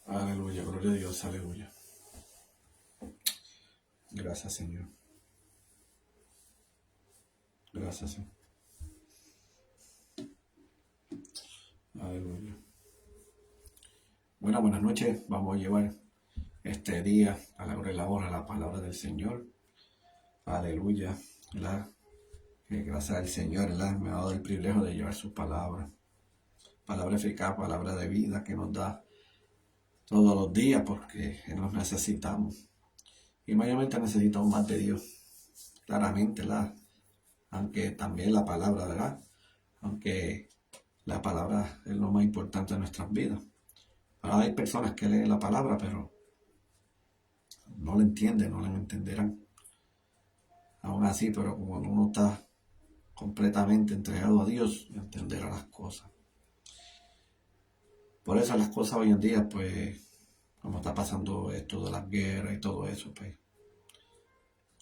Aleluya, gloria a Dios, aleluya. Gracias, Señor. Gracias, Señor. Aleluya. Buenas noches. Vamos a llevar este día a la hora de la hora la palabra del Señor. Aleluya. ¿Verdad? Que gracias al Señor, ¿verdad? Me ha dado el privilegio de llevar sus palabras. Palabra eficaz, palabra de vida que nos da todos los días porque nos necesitamos. Y mayormente necesitamos más de Dios. Claramente, ¿verdad? Aunque también la palabra, ¿verdad? Aunque la palabra es lo más importante de nuestras vidas. Ahora hay personas que leen la palabra, pero no la entienden, no la entenderán. Aún así, pero como uno está completamente entregado a Dios, entenderá las cosas. Por eso las cosas hoy en día, pues, como está pasando esto de las guerras y todo eso, pues,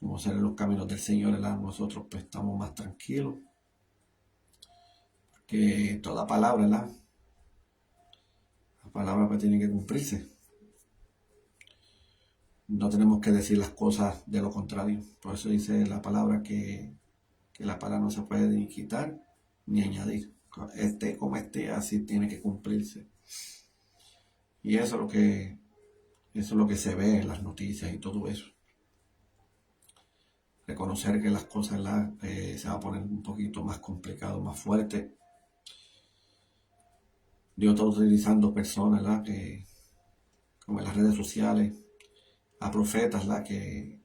como ser en los caminos del Señor, ¿verdad? Nosotros pues estamos más tranquilos. Que toda palabra, ¿verdad? La palabra pues tiene que cumplirse. No tenemos que decir las cosas de lo contrario. Por eso dice la palabra que la palabra no se puede ni quitar ni añadir. Esté como esté, así tiene que cumplirse. Y eso es lo que se ve en las noticias y todo eso. Reconocer que las cosas se va a poner un poquito más complicado, más fuerte. Dios está utilizando personas, ¿verdad? Que, como en las redes sociales, a profetas, ¿verdad? Que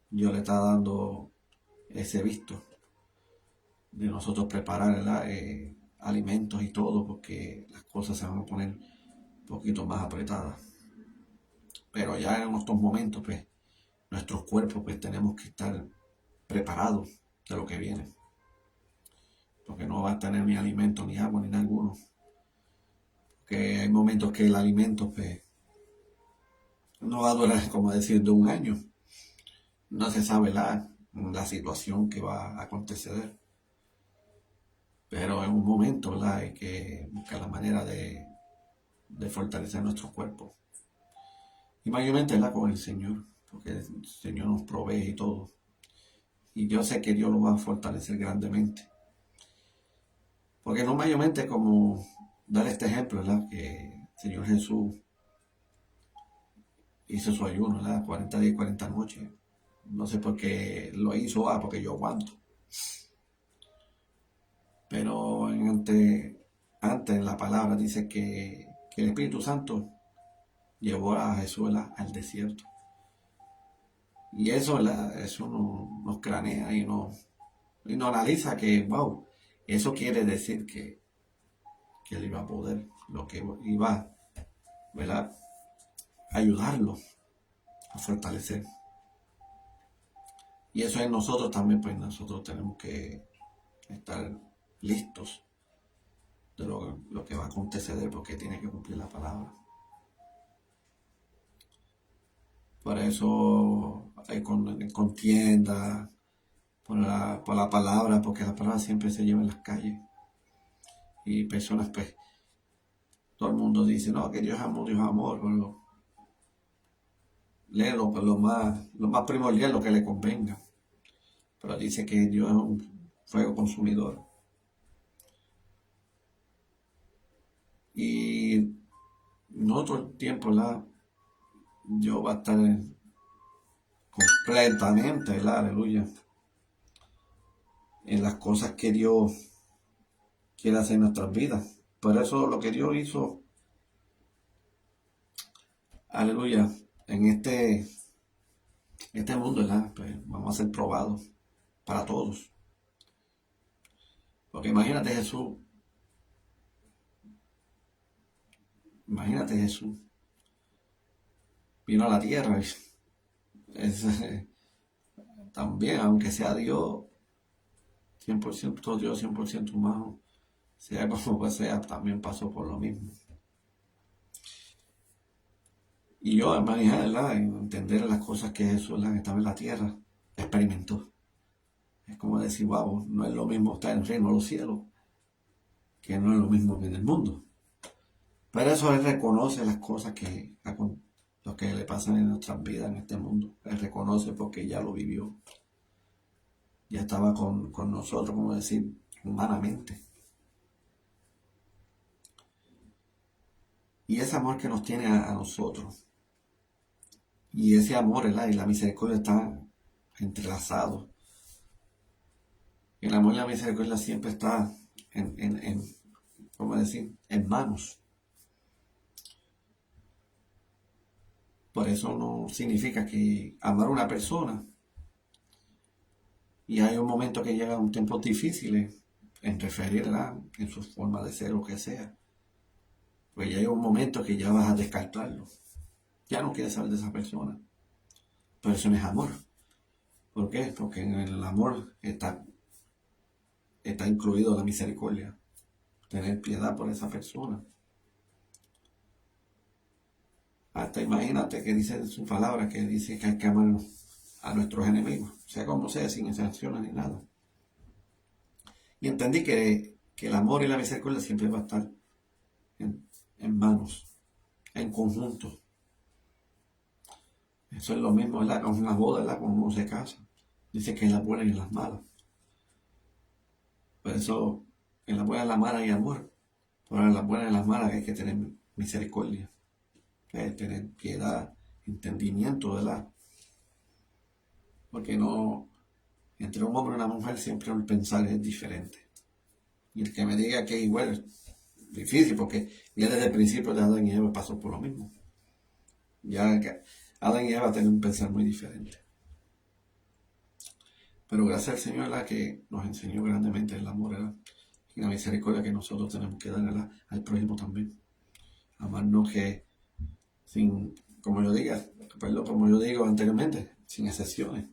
Dios le está dando ese visto de nosotros preparar, ¿verdad? Alimentos y todo, porque las cosas se van a poner un poquito más apretadas. Pero ya en estos momentos, pues, nuestros cuerpos, pues, tenemos que estar preparados de lo que viene. Porque no va a tener ni alimento, ni agua, ni nada alguno. Porque hay momentos que el alimento, pues, no va a durar, como decir, de un año. No se sabe la situación que va a acontecer. Pero en un momento, ¿verdad? Hay que buscar la manera de fortalecer nuestro cuerpo. Y mayormente, ¿verdad? Con el Señor, porque el Señor nos provee y todo. Y yo sé que Dios lo va a fortalecer grandemente. Porque no mayormente como dar este ejemplo, ¿verdad? Que el Señor Jesús hizo su ayuno, ¿verdad? 40 días y 40 noches. No sé por qué lo hizo, porque yo aguanto. Pero antes en la palabra dice que el Espíritu Santo llevó a Jesús, ¿verdad? Al desierto. Y eso, eso nos cranea y nos analiza que, wow, eso quiere decir que él iba a poder, lo que iba, ¿verdad? Ayudarlo a fortalecer. Y eso en nosotros también, pues nosotros tenemos que estar listos de lo que va a acontecer, porque tiene que cumplir la palabra. Por eso hay contienda por la palabra, porque la palabra siempre se lleva en las calles. Y personas, pues, todo el mundo dice, no, que Dios es amor, pero léelo, pues, lo más primordial, lo que le convenga. Pero dice que Dios es un fuego consumidor. Y en otro tiempo, Dios va a estar completamente, aleluya, en las cosas que Dios quiere hacer en nuestras vidas. Por eso lo que Dios hizo, aleluya, en este mundo, pues vamos a ser probados para todos. Porque imagínate Jesús vino a la tierra también, aunque sea Dios 100% Dios, 100% humano, sea como sea, también pasó por lo mismo. Y yo, al manejar, entender las cosas que Jesús, estaba en la tierra, experimentó. Es como decir, wow, no es lo mismo estar en el reino de los cielos, que no es lo mismo que en el mundo. Pero eso Él reconoce las cosas lo que le pasan en nuestras vidas, en este mundo. Él reconoce porque ya lo vivió. Ya estaba con nosotros, como decir, humanamente. Y ese amor que nos tiene a nosotros, y ese amor, ¿verdad? Y la misericordia están entrelazados. El amor y la misericordia siempre está ¿cómo decir? En manos. Por eso no significa que amar a una persona y hay un momento que llega un tiempo difícil en referirla en su forma de ser o que sea. Pues ya hay un momento que ya vas a descartarlo. Ya no quieres saber de esa persona. Pero eso no es amor. ¿Por qué? Porque en el amor está incluido la misericordia. Tener piedad por esa persona. Hasta imagínate que dice su palabra, que dice que hay que amar a nuestros enemigos, sea como sea, sin excepciones ni nada. Y entendí que el amor y la misericordia siempre va a estar en manos, en conjunto. Eso es lo mismo, ¿verdad? Con una boda, ¿verdad? Cuando uno se casa. Dice que en las buenas y en las malas. Por eso, en las buenas y en las malas hay amor. Pero en las buenas y en las malas hay que tener misericordia. Hay que tener piedad, entendimiento, ¿verdad? Porque no, entre un hombre y una mujer siempre el pensar es diferente. Y el que me diga que es igual es difícil, porque ya desde el principio de Adán y Eva pasó por lo mismo. Ya que Adán y Eva tienen un pensar muy diferente. Pero gracias al Señor, ¿verdad? Que nos enseñó grandemente el amor, ¿verdad? Y la misericordia que nosotros tenemos que dar, ¿verdad? Al prójimo también. Amarnos que sin, como yo diga, perdón, como yo digo anteriormente, sin excepciones.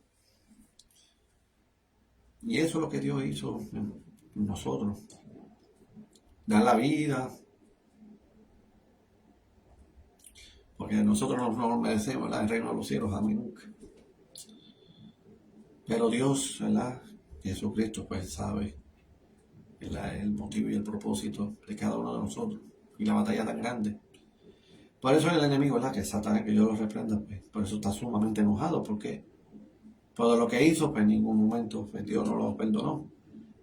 Y eso es lo que Dios hizo en nosotros. Dar la vida, porque nosotros no lo merecemos, ¿verdad? El reino de los cielos, a mí nunca. Pero Dios, ¿verdad? Jesucristo, pues sabe, ¿verdad? El motivo y el propósito de cada uno de nosotros. Y la batalla tan grande. Por eso el enemigo, ¿verdad? Que Satanás, que yo lo reprenda, pues, por eso está sumamente enojado, porque todo lo que hizo, pues en ningún momento pues, Dios no lo perdonó.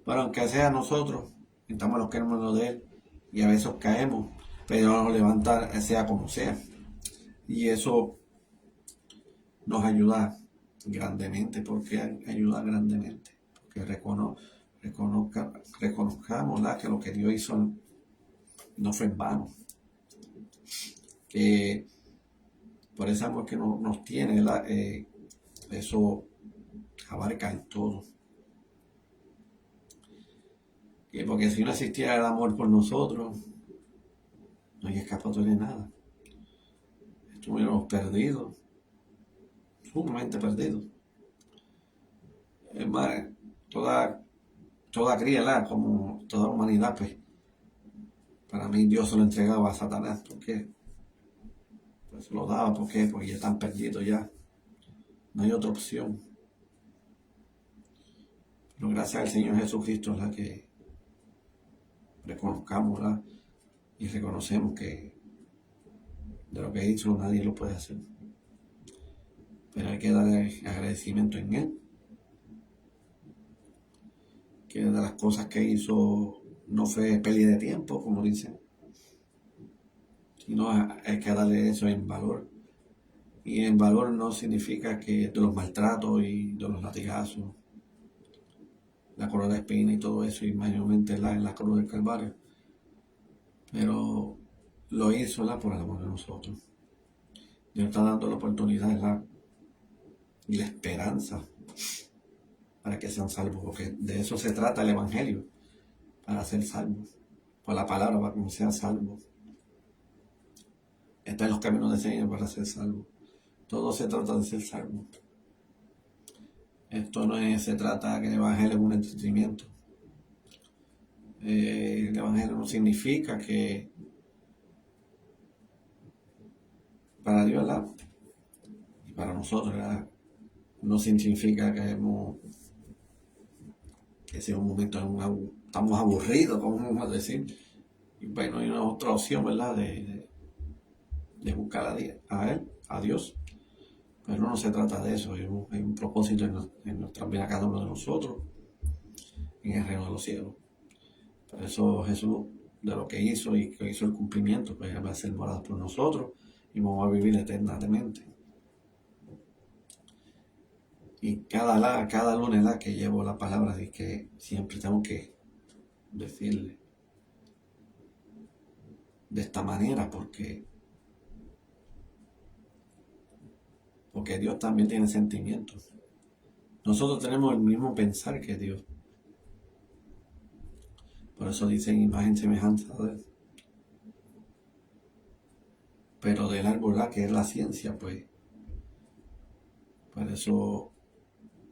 Pero aunque sea nosotros, estamos los que hermanos de Él, y a veces caemos, pero nos levanta, sea como sea. Y eso nos ayuda grandemente, porque ayuda grandemente, porque reconozcamos ¿verdad? Que lo que Dios hizo no fue en vano, que por ese amor que nos tiene, eso abarca en todo. Y porque si no existiera el amor por nosotros, no hay escapatoria de nada. Estuviéramos perdidos, sumamente perdidos. Es más, toda cría, como toda humanidad, pues, para mí Dios se lo entregaba a Satanás, porque pues se lo daba, ¿por qué? Porque ya están perdidos ya. No hay otra opción. Pero gracias al Señor Jesucristo, la que reconozcamos, ¿verdad? Y reconocemos que de lo que hizo nadie lo puede hacer. Pero hay que darle agradecimiento en Él. Que de las cosas que hizo no fue pérdida de tiempo, como dicen. Sino hay que darle eso en valor. Y en valor no significa que de los maltratos y de los latigazos, la corona de espina y todo eso, y mayormente en la cruz del Calvario. Pero lo hizo por el amor de nosotros. Dios está dando la oportunidad y la esperanza para que sean salvos, porque de eso se trata el Evangelio, para ser salvos, por la palabra, para que sean salvos. Están los caminos del Señor para ser salvos. Todo se trata de ser salvos. Esto no se trata que el Evangelio es un entretenimiento. El Evangelio no significa que para Dios y para nosotros no significa que sea un momento estamos aburridos, como vamos a decir, Y bueno, hay una otra opción, ¿verdad? De buscar a Él, a Dios. Pero no se trata de eso, hay un propósito en nuestra vida cada uno de nosotros, en el reino de los cielos. Por eso Jesús, de lo que hizo y que hizo el cumplimiento, pues va a ser morado por nosotros y vamos a vivir eternamente. Y cada lunes que llevo la palabra, y que siempre tengo que decirle de esta manera, porque Dios también tiene sentimientos. Nosotros tenemos el mismo pensar que Dios. Por eso dicen imagen semejanza de Él. Pero del árbol, ¿verdad? Que es la ciencia, pues. Por eso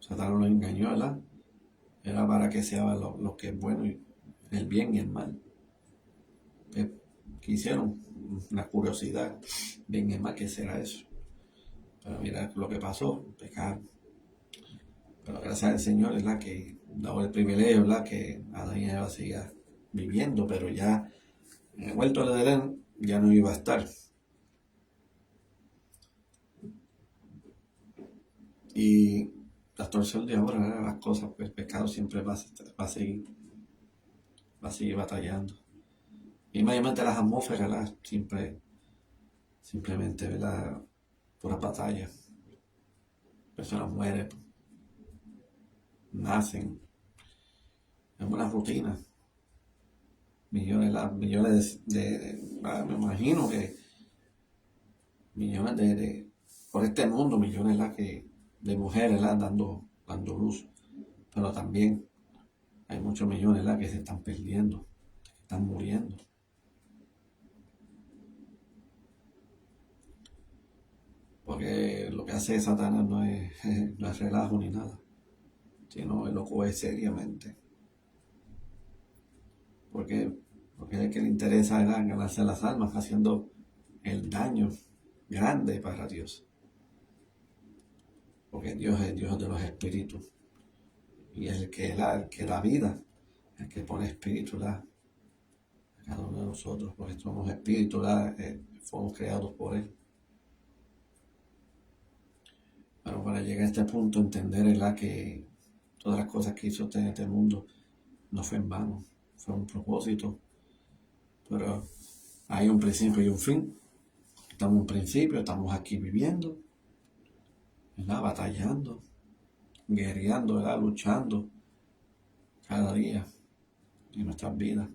Satanás nos engañó, ¿verdad? Era para que sea lo que es bueno, y el bien y el mal. ¿Qué hicieron? Una curiosidad. Bien y el mal, ¿qué será eso? Pero mira lo que pasó, pecar. Pero gracias al Señor, ¿verdad? Que daba el privilegio, ¿verdad? Que Adán y Eva siga viviendo, pero ya en el huerto de Edén ya no iba a estar. Y la torsión de ahora, ¿verdad? Las cosas, pues el pecado siempre va a seguir batallando. Y mayormente las atmósferas, ¿verdad? Simplemente, ¿verdad? Pura batalla. Personas mueren, nacen, es una rutina. Millones me imagino que millones por este mundo, millones de mujeres dando luz, pero también hay muchos millones que se están perdiendo, que están muriendo. Porque lo que hace Satanás no es relajo ni nada, sino él lo coge seriamente. Porque es el que le interesa ganarse las almas, haciendo el daño grande para Dios. Porque Dios es el Dios de los espíritus. Y es el que da vida, el que pone espíritu a cada uno de nosotros, porque somos espíritus, fuimos creados por Él. Pero para llegar a este punto, entender que todas las cosas que hizo en este mundo no fue en vano, fue un propósito. Pero hay un principio y un fin. Estamos en un principio, estamos aquí viviendo, ¿verdad? Batallando, guerreando, ¿verdad? Luchando cada día en nuestras vidas.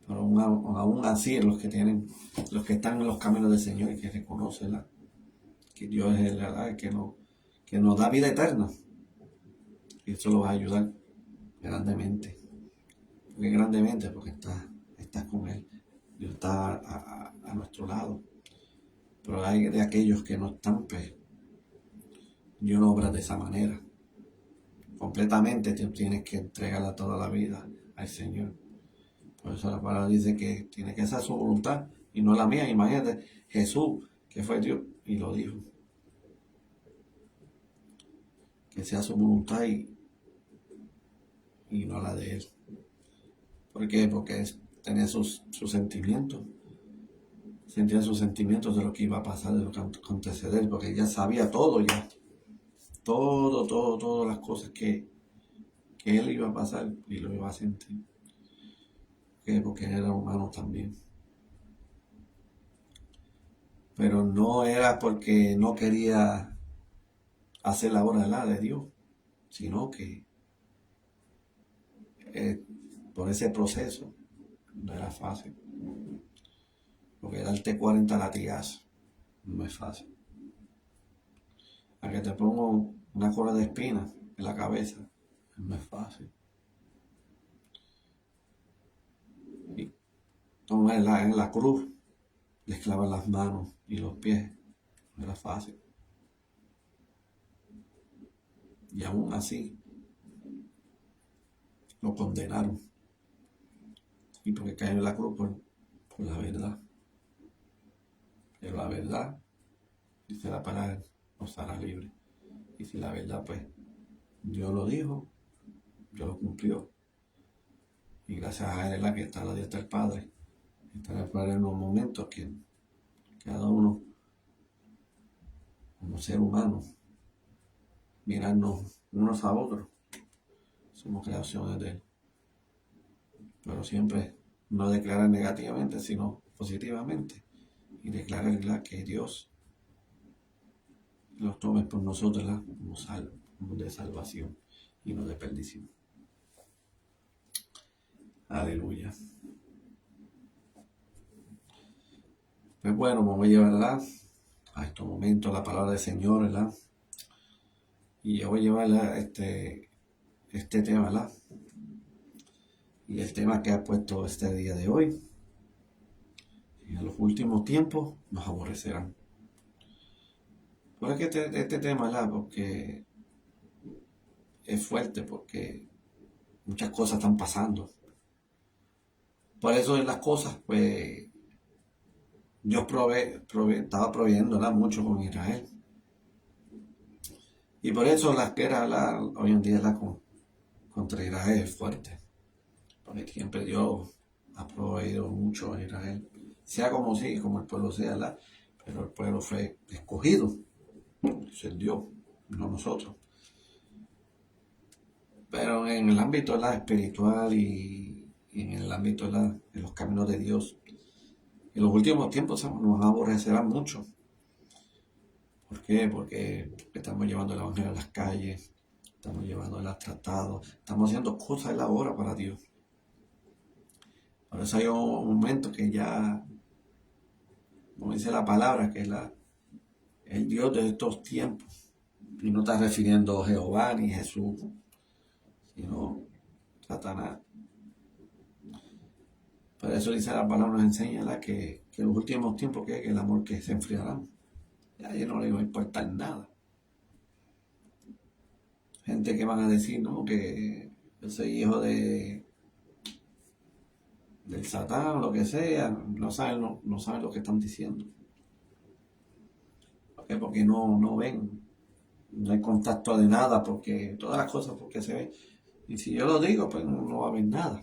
Pero aún así, los que están en los caminos del Señor y que reconocen que Dios es el que nos da vida eterna, y eso lo va a ayudar grandemente. Porque grandemente, porque estás con Él. Dios está a nuestro lado. Pero hay de aquellos que no están, pues, Dios no obra de esa manera. Completamente te tienes que entregarla toda la vida al Señor. Por eso la palabra dice que tiene que ser su voluntad y no la mía. Imagínate, Jesús, que fue Dios, y lo dijo. Que sea su voluntad y no la de Él. ¿Por qué? Porque tenía sus sentimientos. Sentía sus sentimientos de lo que iba a pasar, de lo que acontecer, porque ya sabía todo ya. Todas las cosas que Él iba a pasar y lo iba a sentir. Porque Él era humano también. Pero no era porque no quería hacer la obra de Dios, sino que por ese proceso no era fácil. Porque darte 40 latigazos no es fácil. A que te pongo una cola de espinas en la cabeza no es fácil. Y en la cruz les clavan las manos y los pies, no era fácil. Y aún así lo condenaron. Y porque cayó en la cruz por la verdad. Pero la verdad, dice la palabra, nos hará libre. Y si la verdad, pues, Dios lo dijo, Dios lo cumplió. Y gracias a Él es la que está a la diestra del Padre. Estará para unos momentos que cada uno, como ser humano, mirarnos unos a otros. Somos creaciones de Él. Pero siempre no declarar negativamente, sino positivamente. Y declarar, ¿verdad?, que Dios los tome por nosotros, ¿verdad?, como de salvación y no de perdición. Aleluya. Pues bueno, vamos a llevar, ¿verdad?, a estos momentos la palabra del Señor, ¿verdad? Y yo voy a llevar, ¿verdad?, este tema, ¿verdad? Y el tema que ha puesto este día de hoy: en los últimos tiempos nos aborrecerán. ¿Por qué este tema, ¿verdad? Porque es fuerte, porque muchas cosas están pasando. Por eso en las cosas, pues, Dios estaba proveyendo, ¿verdad?, mucho con Israel. Y por eso las guerras, ¿verdad?, hoy en día, ¿verdad?, contra Israel es fuerte. Porque siempre Dios ha proveído mucho a Israel. Sea como sí, como el pueblo sea, ¿verdad? Pero el pueblo fue escogido. Es el Dios, no nosotros. Pero en el ámbito, ¿verdad?, espiritual y en el ámbito, ¿verdad?, de los caminos de Dios, en los últimos tiempos nos aborrecerán mucho. ¿Por qué? Porque estamos llevando el evangelio a las calles, estamos llevando los tratados, estamos haciendo cosas en la hora para Dios. Por eso hay un momento que ya, como dice la palabra, que es el Dios de estos tiempos. Y no está refiriendo a Jehová ni Jesús, sino Satanás. Por eso dice la palabra, nos enseña que en los últimos tiempos que el amor que se enfriarán. Y a ellos no les va a importar nada. Gente que van a decir, no, que yo soy hijo del Satán o lo que sea, no saben lo que están diciendo. ¿Por qué? Porque no ven, no hay contacto de nada, porque todas las cosas porque se ven. Y si yo lo digo, pues no va a haber nada.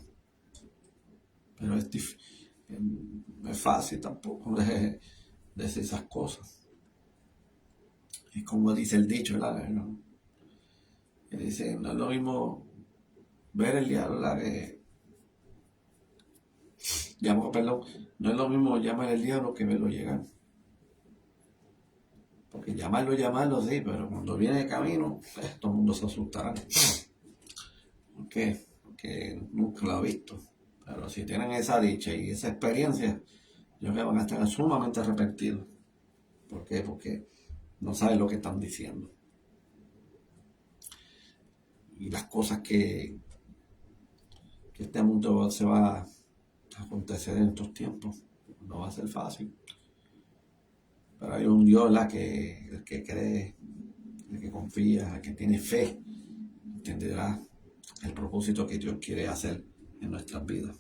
Pero no es fácil tampoco de decir esas cosas. Es como dice el dicho, ¿verdad? Que dice, no es lo mismo ver el diablo, ¿verdad?, no es lo mismo llamar al diablo que verlo llegar. Porque llamarlo, sí, pero cuando viene de camino, todo el mundo se asustará. ¿Por qué? Porque nunca lo ha visto. Pero si tienen esa dicha y esa experiencia, yo creo que van a estar sumamente arrepentidos. ¿Por qué? Porque no saben lo que están diciendo. Y las cosas que este mundo se va a acontecer en estos tiempos, no va a ser fácil. Pero hay un Dios, el que cree, el que confía, el que tiene fe, entenderá el propósito que Dios quiere hacer en nuestras vidas.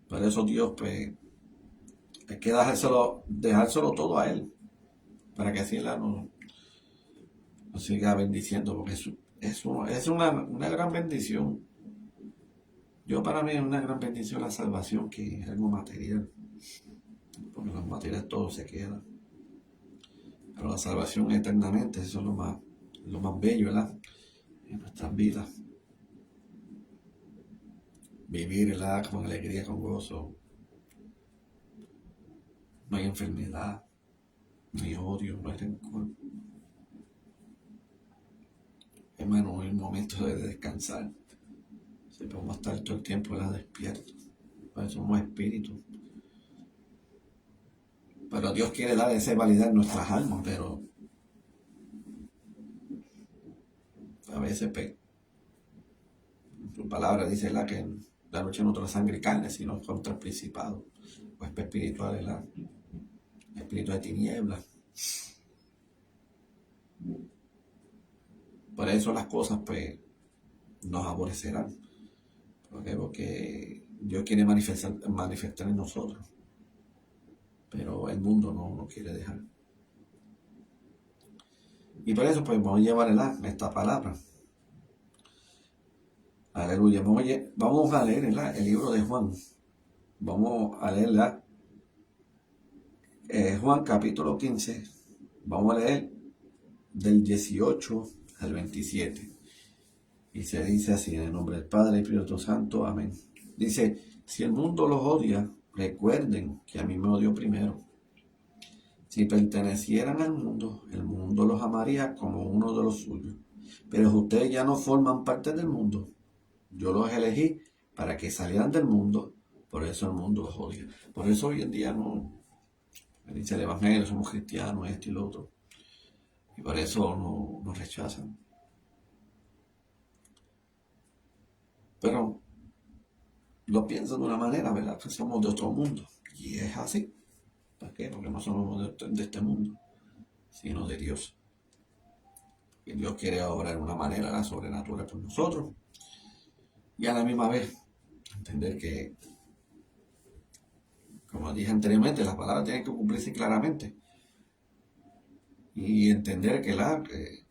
Por eso Dios, pues, hay que dejárselo todo a Él, para que así Él nos siga bendiciendo, porque es una gran bendición. Para mí es una gran bendición la salvación, que es algo material, porque los materiales todo se queda. Pero la salvación eternamente, eso es lo más bello, ¿verdad?, en nuestras vidas. Vivir, ¿verdad?, con alegría, con gozo. No hay enfermedad, no hay odio, no hay rencor. Hermano, es el momento de descansar. Si podemos estar todo el tiempo, ¿verdad?, despiertos. Pues somos espíritus. Pero Dios quiere dar esa validad en nuestras almas, pero a veces, su palabra dice que la lucha no contra sangre y carne, sino contra el principado, pues espiritual, ¿verdad?, espíritu de tinieblas. Por eso las cosas, pues, nos aborrecerán. ¿Por qué? Porque Dios quiere manifestar en nosotros, pero el mundo no quiere dejar. Y por eso, pues, vamos a llevar esta palabra. Aleluya. Vamos a leer, ¿verdad?, el libro de Juan. Vamos a leer, ¿verdad?, Juan capítulo 15. Vamos a leer del 18 al 27. Y se dice así, en el nombre del Padre y Espíritu Santo. Amén. Dice, si el mundo los odia, recuerden que a mí me odió primero. Si pertenecieran al mundo, el mundo los amaría como uno de los suyos. Pero ustedes ya no forman parte del mundo. Yo los elegí para que salieran del mundo, por eso el mundo los odia. Por eso hoy en día no dice el Evangelio, somos cristianos, esto y lo otro. Y por eso nos rechazan. Pero lo piensan de una manera, ¿verdad?, que somos de otro mundo. Y es así. ¿Para qué? Porque no somos de este mundo, sino de Dios. Y Dios quiere obrar de una manera sobrenatural por nosotros. Y a la misma vez, entender que, como dije anteriormente, las palabras tienen que cumplirse claramente. Y entender que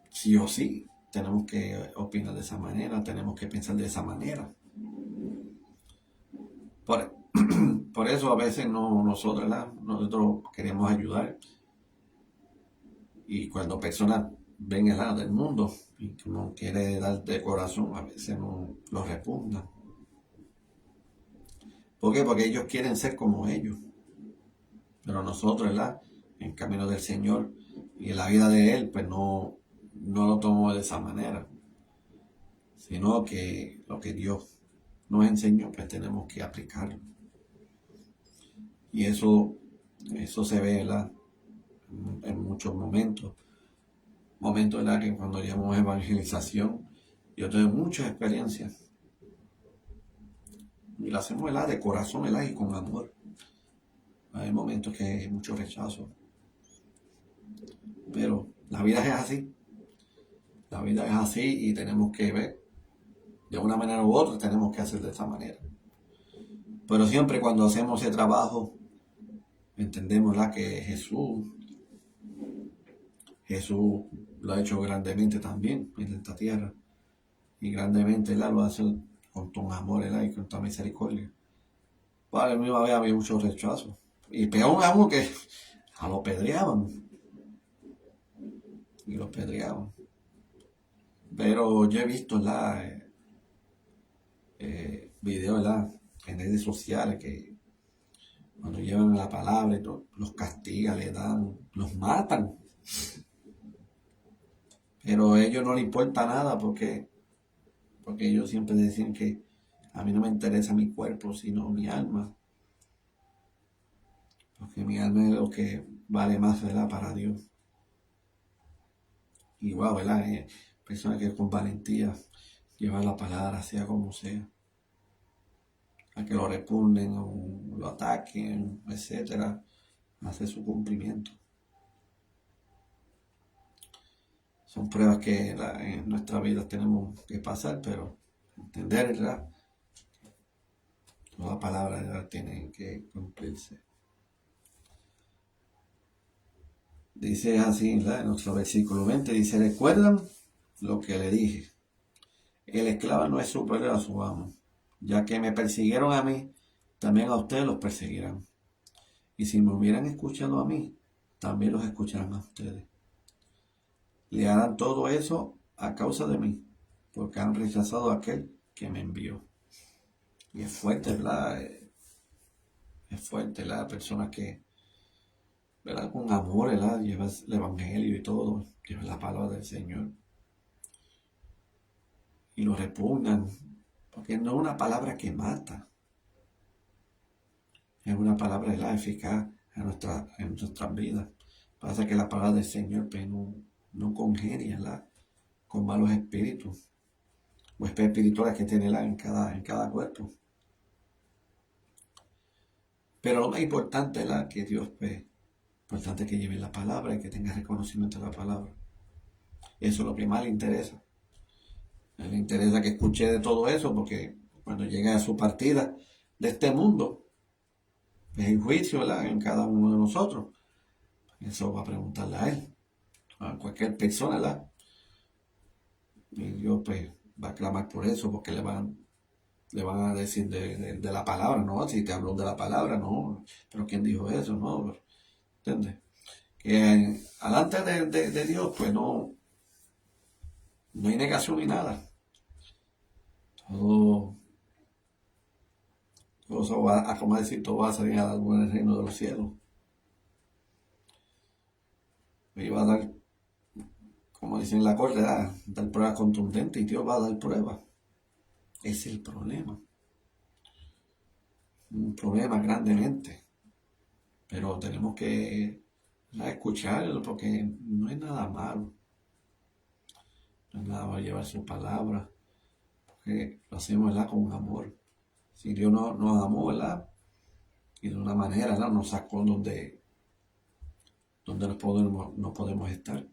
sí o sí tenemos que opinar de esa manera, tenemos que pensar de esa manera. Por eso a veces nosotros queremos ayudar. Y cuando personas ven el lado del mundo y que no quiere dar de corazón, a veces no lo repugna. ¿Por qué? Porque ellos quieren ser como ellos. Pero nosotros, ¿verdad?, en camino del Señor y en la vida de Él, pues no lo tomamos de esa manera. Sino que lo que Dios nos enseñó, pues tenemos que aplicarlo. Y eso se ve, ¿verdad?, en muchos momentos. Momentos, ¿verdad?, que cuando llamamos evangelización, yo tengo muchas experiencias. Y lo hacemos, ¿verdad?, de corazón, ¿verdad?, y con amor. Hay momentos que hay mucho rechazo. Pero la vida es así. La vida es así y tenemos que ver. De una manera u otra tenemos que hacer de esa manera. Pero siempre cuando hacemos ese trabajo, entendemos, ¿verdad?, que Jesús lo ha hecho grandemente también en esta tierra. Y grandemente, ¿verdad?, lo hace con tu amor, ¿verdad?, y con tu misericordia. Para mí había mucho rechazo. Y peor aún que a lo pedreaban. Y lo pedreaban. Pero yo he visto, ¿verdad?, videos, ¿verdad?, en redes sociales que cuando llevan la palabra y todo, los castigan, los matan. Pero a ellos no les importa nada porque ellos siempre decían que a mí no me interesa mi cuerpo, sino mi alma. Porque mi alma es lo que vale más, ¿verdad?, para Dios. Y wow, ¿verdad?, personas que con valentía llevan la palabra, sea como sea. A que lo repugnen o lo ataquen, etcétera, hace su cumplimiento. Son pruebas que en nuestra vida tenemos que pasar, pero entender, ¿verdad?, toda palabra, ¿verdad?, tiene que cumplirse. Dice así, ¿verdad?, en nuestro versículo 20, dice, ¿recuerdan lo que le dije? El esclavo no es superior a su amo. Ya que me persiguieron a mí, también a ustedes los perseguirán. Y si me hubieran escuchado a mí, también los escucharán a ustedes. Le harán todo eso a causa de mí, porque han rechazado a aquel que me envió. Y es fuerte, ¿verdad? Es fuerte, ¿verdad? Personas que, ¿verdad?, con amor, ¿verdad?, llevas el evangelio y todo, llevas la palabra del Señor. Y lo repugnan, porque no es una palabra que mata. Es una palabra, ¿verdad?, eficaz en nuestras vidas. Pasa que la palabra del Señor, pues, no congenia, ¿verdad?, con malos espíritus o espirituales que tiene en cada cuerpo. Pero lo más importante, ¿verdad?, que Dios, pues, importante que lleve la palabra y que tenga reconocimiento de la palabra. Eso es lo que más le interesa. Le interesa que escuche de todo eso, porque cuando llegue a su partida de este mundo, pues hay juicio, ¿verdad?, en cada uno de nosotros. Eso va a preguntarle a él, a cualquier persona, ¿verdad? Y Dios, pues, va a clamar por eso, porque le van a decir de la palabra, no, si te habló de la palabra, no, pero ¿quién dijo eso? No, ¿entiendes? Que alante de Dios, pues no hay negación ni nada. Todo, todo eso va a, como decir, todo va a salir a dar en el reino de los cielos. Y va a dar, como dicen en la corte, dar pruebas contundentes y Dios va a dar pruebas. Ese es el problema. Un problema grandemente. Pero tenemos que escucharlo porque no es nada malo. No es nada malo llevar su palabra. Porque lo hacemos, ¿verdad?, con amor. Si Dios nos amó, ¿verdad?, y de una manera, ¿verdad?, nos sacó donde no podemos estar.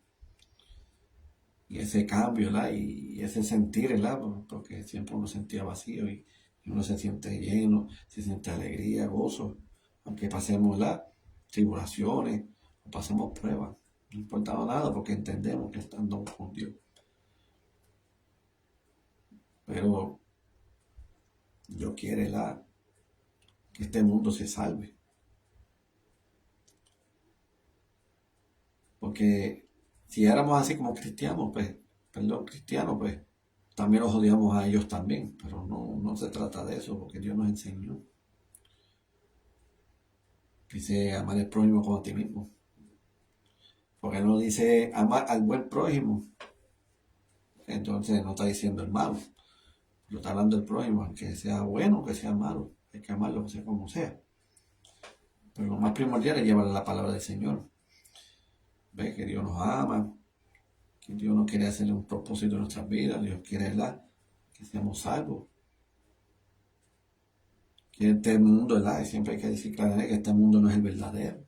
Y ese cambio, ¿verdad?, y ese sentir, ¿verdad?, porque siempre uno sentía vacío y uno se siente lleno, se siente alegría, gozo, aunque pasemos, ¿verdad?, tribulaciones o pasemos pruebas. No importaba nada porque entendemos que estando con Dios. Pero Dios quiere, ¿verdad?, que este mundo se salve. Porque si éramos así como cristianos, cristianos, también los odiamos a ellos también. Pero no se trata de eso, porque Dios nos enseñó. Dice amar al prójimo como a ti mismo. Porque no dice amar al buen prójimo. Entonces no está diciendo el malo. Lo está hablando del prójimo, que sea bueno, que sea malo. Hay que amarlo, que sea como sea. Pero lo más primordial es llevarle la palabra del Señor. Ve que Dios nos ama, que Dios no quiere hacerle un propósito en nuestras vidas. Dios quiere, ¿verdad?, que seamos salvos. Que este mundo, ¿verdad?, y siempre hay que decir claramente que este mundo no es el verdadero.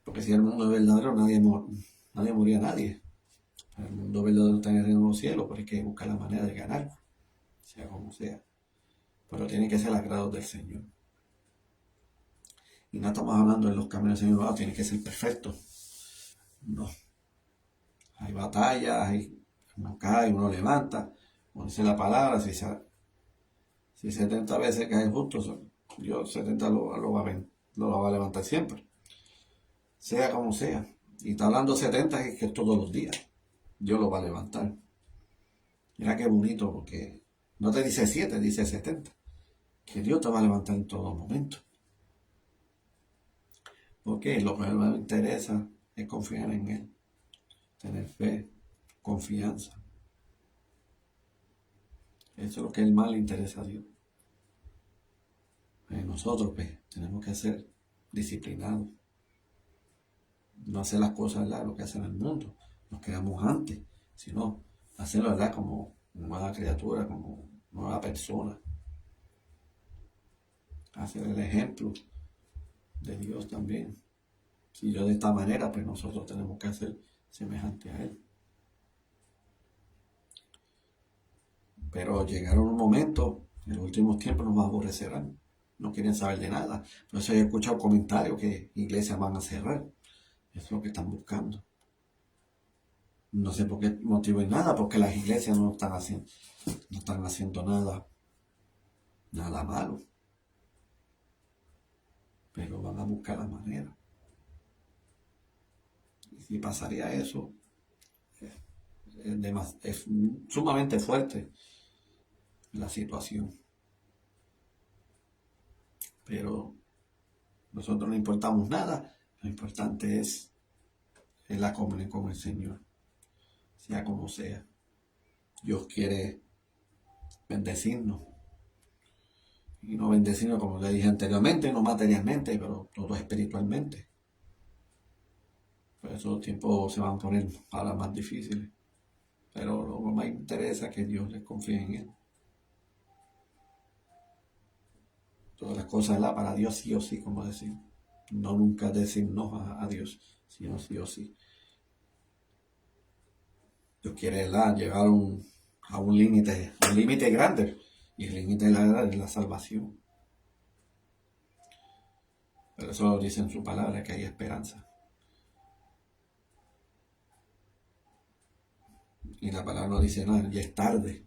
Porque si el mundo es verdadero, nadie moría nadie. El mundo verdadero está en el reino de los cielos, pero hay que buscar la manera de ganar, sea como sea. Pero tiene que ser el agrado del Señor. Y no estamos hablando de los caminos del Señor, tiene que ser perfecto. No. Hay batallas, uno cae, uno levanta, como dice la palabra, si 70 veces cae justo, Dios 70 lo va a levantar siempre. Sea como sea. Y está hablando 70 que es todos los días. Dios lo va a levantar. Mira qué bonito, porque no te dice 7, dice 70. Que Dios te va a levantar en todo momento. Porque lo que me interesa es confiar en Él. Tener fe, confianza. Eso es lo que más le interesa a Dios. Nosotros, tenemos que ser disciplinados. No hacer las cosas, ¿verdad?, lo que hacen el mundo. Nos quedamos antes. Sino hacerlo, ¿verdad?, como nueva criatura, como nueva persona. Hacer el ejemplo de Dios también. Si yo de esta manera, pues nosotros tenemos que hacer semejante a Él. Pero llegaron un momento, en los últimos tiempos nos aborrecerán. No quieren saber de nada. Por eso he escuchado comentarios que iglesias van a cerrar. Eso es lo que están buscando. No sé por qué motivo y nada, porque las iglesias no están haciendo nada malo. Pero van a buscar la manera. Y si pasaría eso, es sumamente fuerte la situación. Pero nosotros no importamos nada. Lo importante es la comunión con el Señor. Sea como sea. Dios quiere bendecirnos. Y no bendecirnos, como le dije anteriormente, no materialmente, pero todo espiritualmente. Por eso los tiempos se van a poner ahora más difíciles. Pero lo que más interesa es que Dios les confíe en Él. Todas las cosas, ¿verdad?, para Dios sí o sí, como decir. No nunca decir no a Dios, sino sí o sí. Dios quiere, ¿verdad?, llegar a un límite grande. Y el límite es la salvación. Pero eso dice en su palabra, que hay esperanza. Y la palabra no dice nada, ya es tarde,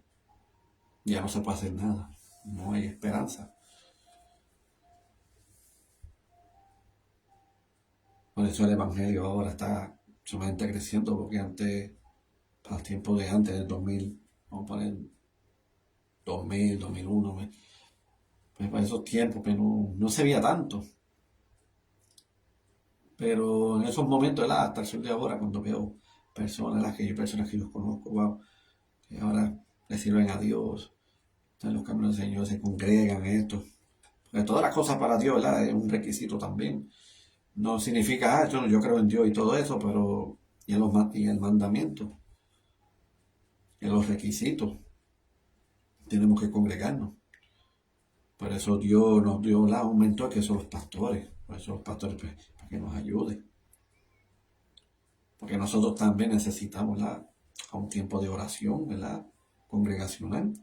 ya no se puede hacer nada, no hay esperanza. Por eso el Evangelio ahora está sumamente creciendo, porque antes, para el tiempo de antes del 2000, vamos a poner 2000, 2001, pues para esos tiempos pues no se veía tanto. Pero en esos momentos, ¿verdad? Hasta el sol de ahora, cuando veo personas, personas que yo conozco, wow, que ahora le sirven a Dios, están en los caminos del Señor, se congregan esto. Porque todas las cosas para Dios, ¿verdad? Es un requisito también. No significa, yo creo en Dios y todo eso, pero y el mandamiento, en los requisitos, tenemos que congregarnos. Por eso Dios nos dio un mentor que son los pastores. Por eso los pastores, pues, para que nos ayuden. Porque nosotros también necesitamos un tiempo de oración, ¿verdad? Congregacional.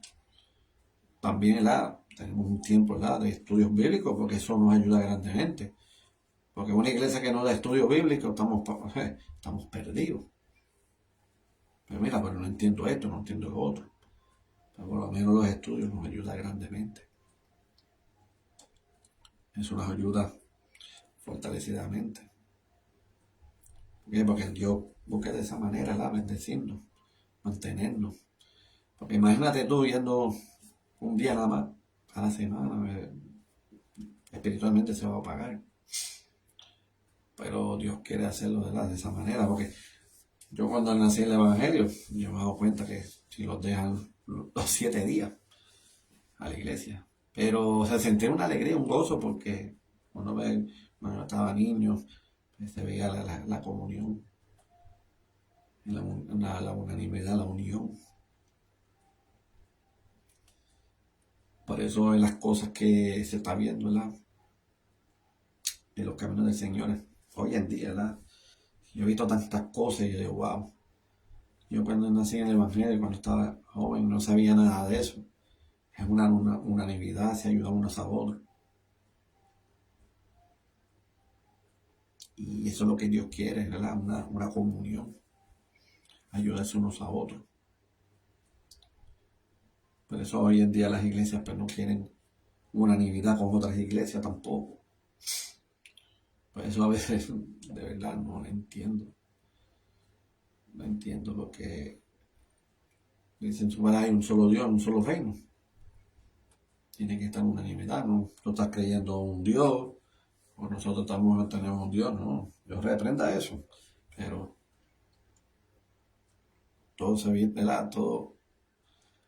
También, ¿verdad? Tenemos un tiempo, ¿verdad? De estudios bíblicos, porque eso nos ayuda grandemente. Porque una iglesia que no da estudios bíblicos, estamos perdidos. Pero mira, pero no entiendo esto, no entiendo lo otro. Pero por lo menos los estudios nos ayudan grandemente. Eso nos ayuda fortalecidamente. ¿Por qué? Porque Dios busca de esa manera, bendecirnos, mantenernos. Porque imagínate tú yendo un día nada más a la semana, espiritualmente se va a apagar. Pero Dios quiere hacerlo de esa manera, porque yo cuando nací en el Evangelio, yo me he dado cuenta que si los dejan los 7 días a la iglesia, pero se sentía una alegría, un gozo, porque cuando yo estaba niño, pues, se veía la comunión, la unanimidad, la unión. Por eso es las cosas que se está viendo, ¿verdad? En los caminos del Señor, hoy en día, ¿verdad? Yo he visto tantas cosas y yo digo, wow. Yo cuando nací en el Evangelio, cuando estaba joven, no sabía nada de eso. Es una unanimidad, se ayudan unos a otros. Y eso es lo que Dios quiere, ¿verdad? Una comunión. Ayudarse unos a otros. Por eso hoy en día las iglesias pues, no quieren unanimidad con otras iglesias tampoco. Por eso a veces de verdad no lo entiendo. No entiendo lo que dicen, hay un solo Dios, un solo reino. Tiene que estar en unanimidad, ¿no? Tú estás creyendo en un Dios, o nosotros tenemos un Dios, ¿no? Dios reprenda eso. Pero todo se viene, ¿verdad? Todo,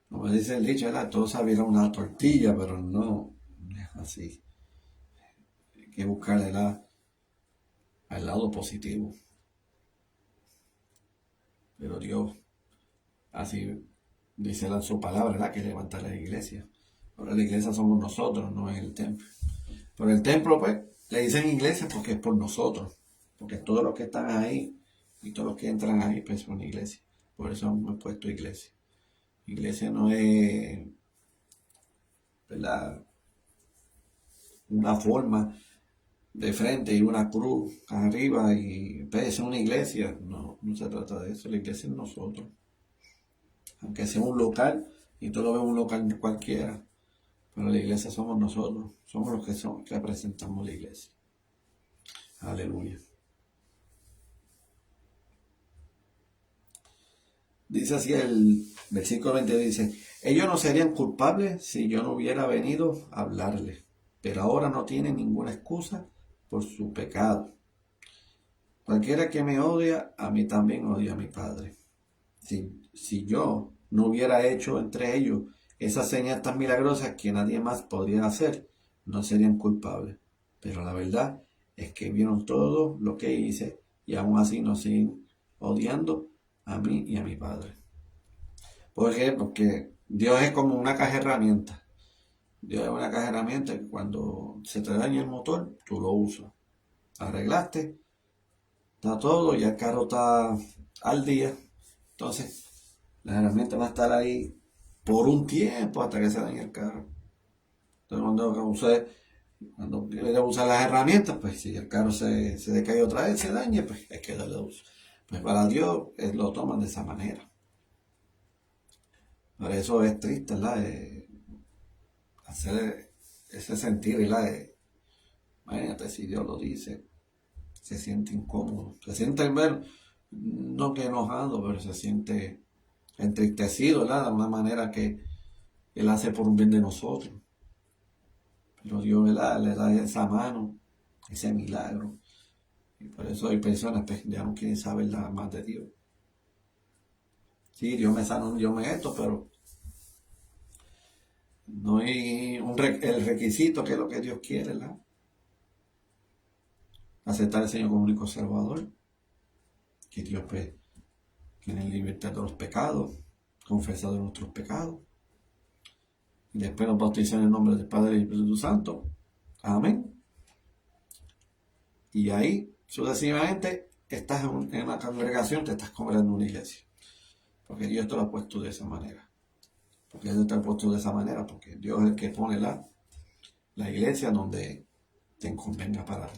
como dice el dicho, ¿verdad? Todo se viene una tortilla, pero no es así. Hay que buscarle al lado positivo. Pero Dios, así dice en su palabra, ¿verdad? Que levanta la iglesia. Ahora la iglesia somos nosotros, no es el templo. Pero el templo, pues, le dicen iglesia porque es por nosotros. Porque todos los que están ahí y todos los que entran ahí, pues son iglesia. Por eso hemos puesto iglesia. Iglesia no es, ¿verdad? Una forma de frente y una cruz arriba y pues, es una iglesia. No se trata de eso. La iglesia es nosotros. Aunque sea un local y tú lo ves un local cualquiera. Pero la iglesia somos nosotros. Somos los que representamos la iglesia. Aleluya. Dice así el versículo 20, dice, ellos no serían culpables si yo no hubiera venido a hablarles, pero ahora no tienen ninguna excusa por su pecado. Cualquiera que me odia, a mí también odia a mi Padre. Si yo no hubiera hecho entre ellos esas señas tan milagrosas que nadie más podría hacer, no serían culpables. Pero la verdad es que vieron todo lo que hice y aún así nos siguen odiando a mí y a mi Padre. ¿Por qué? Porque Dios es como una caja de herramientas. Dios es una caja de herramientas que cuando se te daña el motor, tú lo usas. Arreglaste, está todo, ya el carro está al día. Entonces, la herramienta va a estar ahí por un tiempo hasta que se dañe el carro. Entonces, cuando quieres usar las herramientas, pues si el carro se decae otra vez, se dañe, pues hay que darle uso. Pues para Dios, Él lo toman de esa manera. Por eso es triste, ¿verdad? Hacer ese sentir, ¿verdad? Imagínate si Dios lo dice, se siente incómodo, se siente ver, no que enojado, pero se siente entristecido, ¿verdad? De una manera que Él hace por un bien de nosotros. Pero Dios, ¿verdad? Le da esa mano, ese milagro. Y por eso hay personas que ya no quieren saber nada más de Dios. Sí, Dios me sanó, Dios me esto, pero no hay el requisito que es lo que Dios quiere, ¿verdad? Aceptar al Señor como único Salvador. Que Dios pues tiene libertad de los pecados, confesado de nuestros pecados. Y después nos bautizar en el nombre del Padre y del Espíritu Santo. Amén. Y ahí, sucesivamente, estás en una congregación, te estás congregando en una iglesia. Porque Dios te lo ha puesto de esa manera. Porque Dios te lo ha puesto de esa manera. Porque Dios es el que pone la iglesia donde te convenga parar.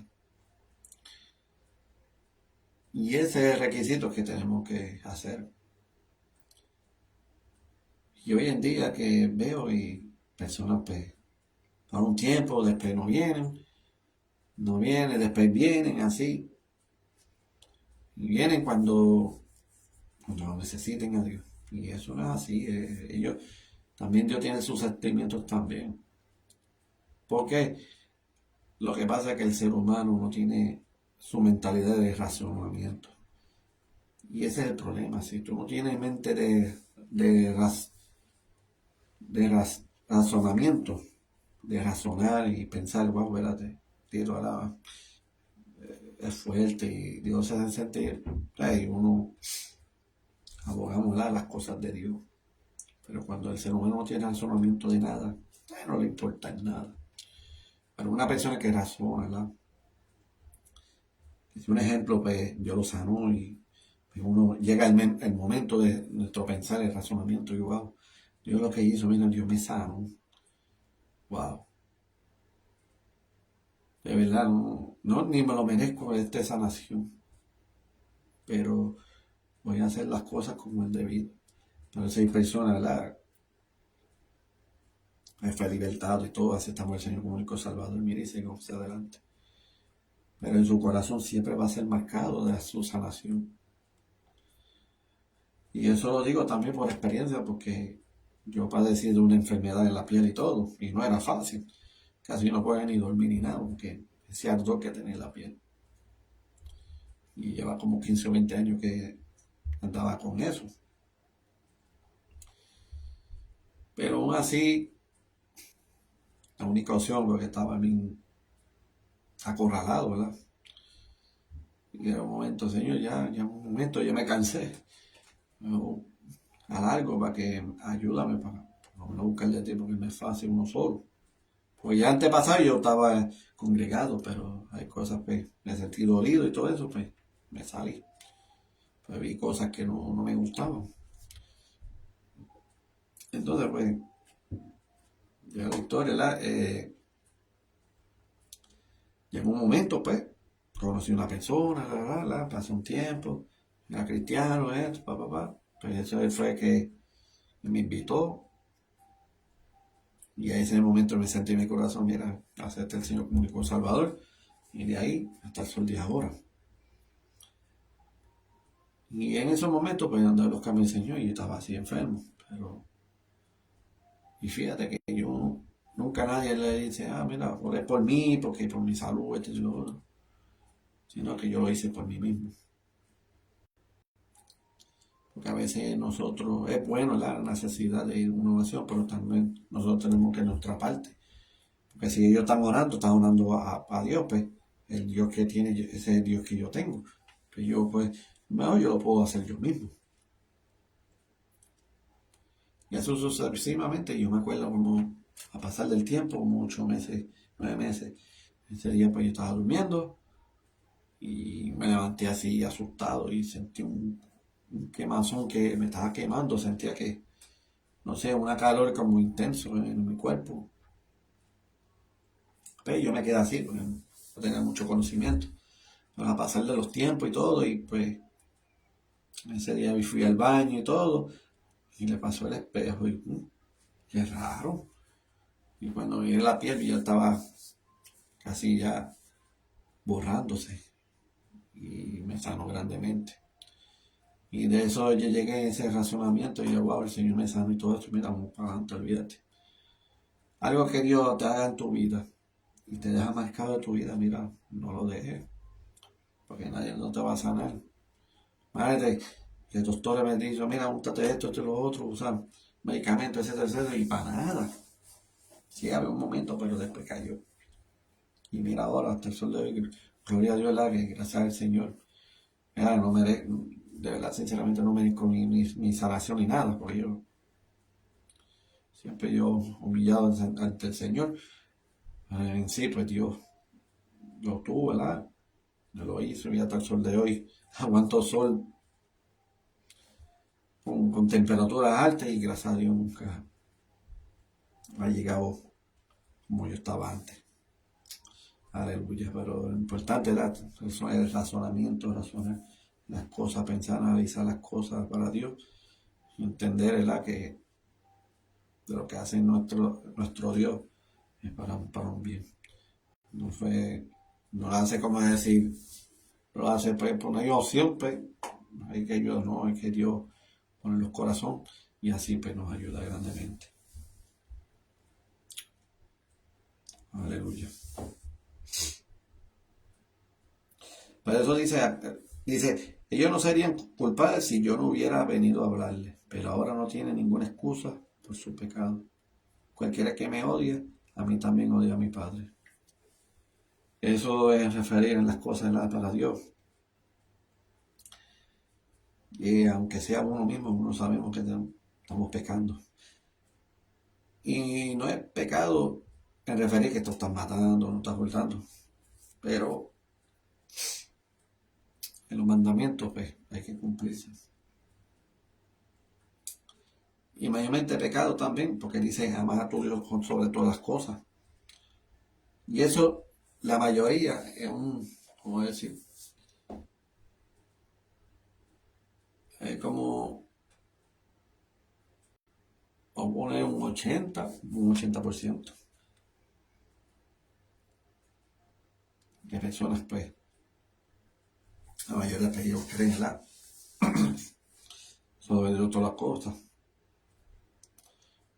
Y ese es el requisito que tenemos que hacer. Y hoy en día que veo y personas pues para un tiempo, después no vienen, después vienen así. Y vienen cuando lo necesiten a Dios. Y eso no es así. Ellos, también Dios tiene sus sentimientos también. Porque lo que pasa es que el ser humano no tiene su mentalidad de razonamiento. Y ese es el problema. Si tú no tienes mente razonamiento, de razonar y pensar, wow, espérate, tiro a la es fuerte y Dios se hace sentir, y uno abogamos las cosas de Dios. Pero cuando el ser humano no tiene razonamiento de nada, no le importa nada. Pero una persona que razona, ¿verdad? Si un ejemplo, pues yo lo sano y pues uno llega el momento de nuestro pensar, el razonamiento, y wow, Dios lo que hizo, mira, Dios me sanó. Wow. De verdad, no, ni me lo merezco esta sanación. Pero voy a hacer las cosas como es debido. Pero si hay personas, ¿verdad? Fue libertado y todo, aceptamos al Señor como único Salvador, mire y sigue hacia adelante. Pero en su corazón siempre va a ser marcado de su sanación. Y eso lo digo también por experiencia, porque yo padecí de una enfermedad en la piel y todo, y no era fácil. Casi no podía ni dormir ni nada, porque ese ardor que tenía en la piel. Y lleva como 15 o 20 años que andaba con eso. Pero aún así, la única opción, porque estaba bien acorralado, ¿verdad? Y en un momento, Señor, ya un momento, ya me cansé. No, alargo para que ayúdame para no buscar de ti, porque no es fácil uno solo. Pues ya antes pasado yo estaba congregado, pero hay cosas, pues, me sentí dolido y todo eso, pues, me salí. Pues vi cosas que no me gustaban. Entonces, pues, ya la historia, llegó un momento, pues, conocí una persona, pasó un tiempo, era cristiano, papá. Pues eso fue que me invitó. Y a ese momento me sentí en mi corazón, mira, acepté al Señor como único Salvador. Y de ahí hasta el sol de ahora. Y en esos momentos, pues andaba los caminos del Señor y yo estaba así enfermo. Y fíjate que yo nunca nadie le dice, mira, oré por mí, porque por mi salud, esto y lo otro. Sino que yo lo hice por mí mismo. Porque a veces nosotros, es bueno la necesidad de una oración, pero también nosotros tenemos que nuestra parte. Porque si ellos están orando a Dios, pues el Dios que tiene, ese es el Dios que yo tengo. Pues yo, pues, mejor yo lo puedo hacer yo mismo. Y eso sucesivamente, yo me acuerdo como a pasar del tiempo, como 8 meses, 9 meses. Ese día pues yo estaba durmiendo y me levanté así asustado y sentí un quemazón que me estaba quemando, sentía que, no sé, una calor como intenso en mi cuerpo. Pero yo me quedé así, porque no tenía mucho conocimiento. Pero a pasar de los tiempos y todo, y pues ese día fui al baño y todo, Y le pasó el espejo y qué raro. Y cuando miré la piel ya estaba casi ya borrándose y me sanó grandemente. Y de eso yo llegué a ese razonamiento y yo, wow, el Señor me sanó y todo eso, mira, vamos para adelante, olvídate. Algo que Dios te haga en tu vida y te deja marcado en tu vida, mira, no lo dejes, porque nadie no te va a sanar. Imagínate que el doctor me dijo, mira, úntate esto, esto y lo otro, usar medicamentos, etcétera, etcétera, y para nada. Sí, había un momento, pero después cayó. Y mira ahora, hasta el sol de hoy, gloria a Dios, la que gracias al Señor. Mira, no de verdad, sinceramente no merezco ni salvación ni nada, porque yo siempre humillado ante el Señor. En sí, pues Dios lo tuvo, ¿verdad? Me lo hizo y hasta el sol de hoy aguanto sol con temperaturas altas y gracias a Dios nunca ha llegado como yo estaba antes. Aleluya, pero lo importante es el razonamiento, razonar las cosas, pensar, analizar las cosas para Dios y entender, ¿verdad? Que de lo que hace nuestro Dios es para un bien. No lo hace como decir, lo hace pues por una opción, pues, hay que ayudar, no, hay que Dios poner los corazones y así pues nos ayuda grandemente. Aleluya. Por eso dice, ellos no serían culpables si yo no hubiera venido a hablarles, pero ahora no tienen ninguna excusa por su pecado. Cualquiera que me odie, a mí también odia a mi Padre. Eso es referir en las cosas para Dios. Y aunque sea uno mismo, uno sabemos que estamos pecando. Y no es pecado en referir que tú estás matando, no estás hurtando. Pero en los mandamientos, pues, hay que cumplirse. Y mayormente pecado también, porque dice, amas a tu Dios sobre todas las cosas. Y eso, la mayoría, ¿cómo decir? Es como poner un 80% de personas, pues, la mayoría de ellos creen sobre todas las cosas.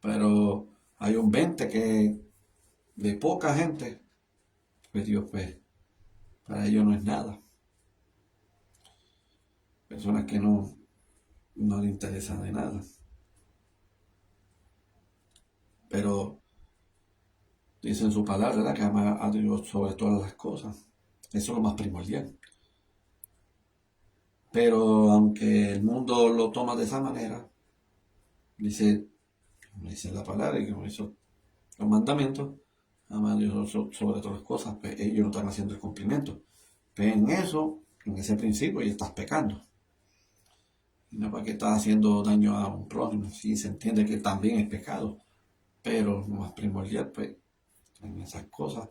Pero hay un 20 que de poca gente, pues Dios, pues, para ellos no es nada. Personas que no le interesan de nada. Pero dice en su palabra, ¿verdad? Que ama a Dios sobre todas las cosas. Eso es lo más primordial. Pero aunque el mundo lo toma de esa manera, dice la palabra y como hizo los mandamientos, ama a Dios sobre todas las cosas, pues ellos no están haciendo el cumplimiento. Pero en eso, en ese principio, ya estás pecando. Y no porque estás haciendo daño a un prójimo, sí se entiende que también es pecado. Pero lo más primordial, pues, en esas cosas,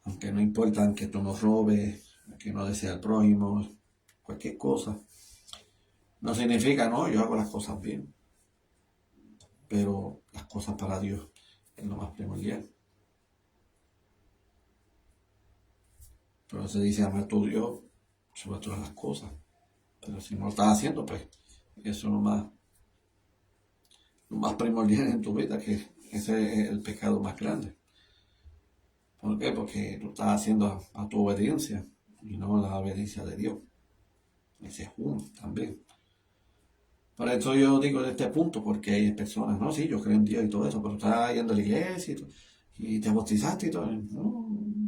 aunque no importa que tú no robes, que no desees al prójimo, cualquier cosa, no significa, no, yo hago las cosas bien, pero las cosas para Dios es lo más primordial. Pero se dice amar a tu Dios sobre todas las cosas, pero si no lo estás haciendo, pues eso es lo más primordial en tu vida, que ese es el pecado más grande. ¿Por qué? Porque tú estás haciendo a tu obediencia y no la obediencia de Dios. Ese es uno también. Por eso yo digo de este punto, porque hay personas, no, sí, yo creo en Dios y todo eso, pero estás yendo a la iglesia y te bautizaste y todo. No,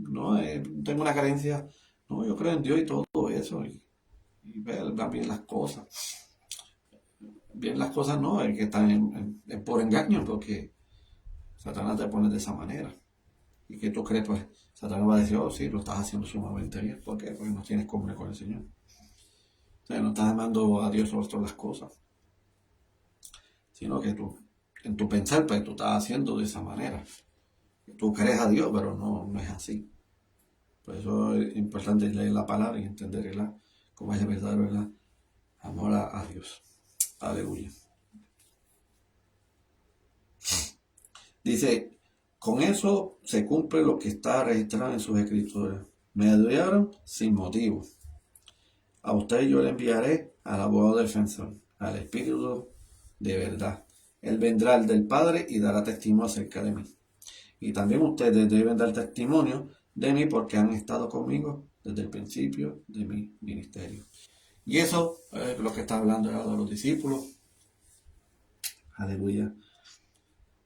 no, tengo una creencia, no, yo creo en Dios y todo eso, y ver bien las cosas. Bien las cosas no, es que están por engaño, porque Satanás te pone de esa manera. Y que tú crees, pues, Satanás va a decir, oh, sí, lo estás haciendo sumamente bien. ¿Por qué? Porque no tienes comunión con el Señor. O sea, no estás amando a Dios sobre todas las cosas, sino que tú, en tu pensar, pues tú estás haciendo de esa manera. Tú crees a Dios, pero no es así. Por eso es importante leer la palabra y entender cómo es el verdadero amor a Dios. Aleluya. Dice, con eso se cumple lo que está registrado en sus escrituras. Me odiaron sin motivo. A usted yo le enviaré al abogado defensor, al Espíritu de verdad. Él vendrá al del Padre y dará testimonio acerca de mí. Y también ustedes deben dar testimonio de mí porque han estado conmigo desde el principio de mi ministerio. Y eso es lo que está hablando de los discípulos. Aleluya.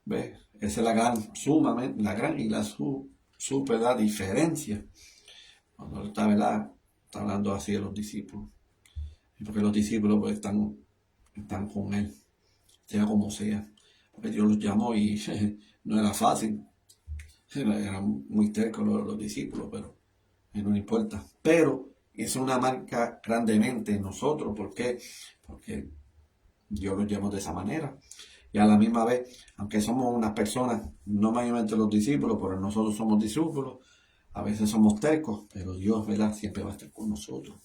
¿Ves? Esa es la gran, sumamente, la gran y la super la diferencia. Cuando él está, ¿verdad? Está hablando así de los discípulos. Y porque los discípulos pues, están con él, sea como sea. Porque Dios los llamó y no era fácil. Eran muy tercos los discípulos, pero no le importa. Pero es una marca grandemente en nosotros. ¿Por qué? Porque Dios los llamó de esa manera. Y a la misma vez, aunque somos unas personas, no mayormente los discípulos, pero nosotros somos discípulos, a veces somos tercos, pero Dios, ¿verdad? Siempre va a estar con nosotros.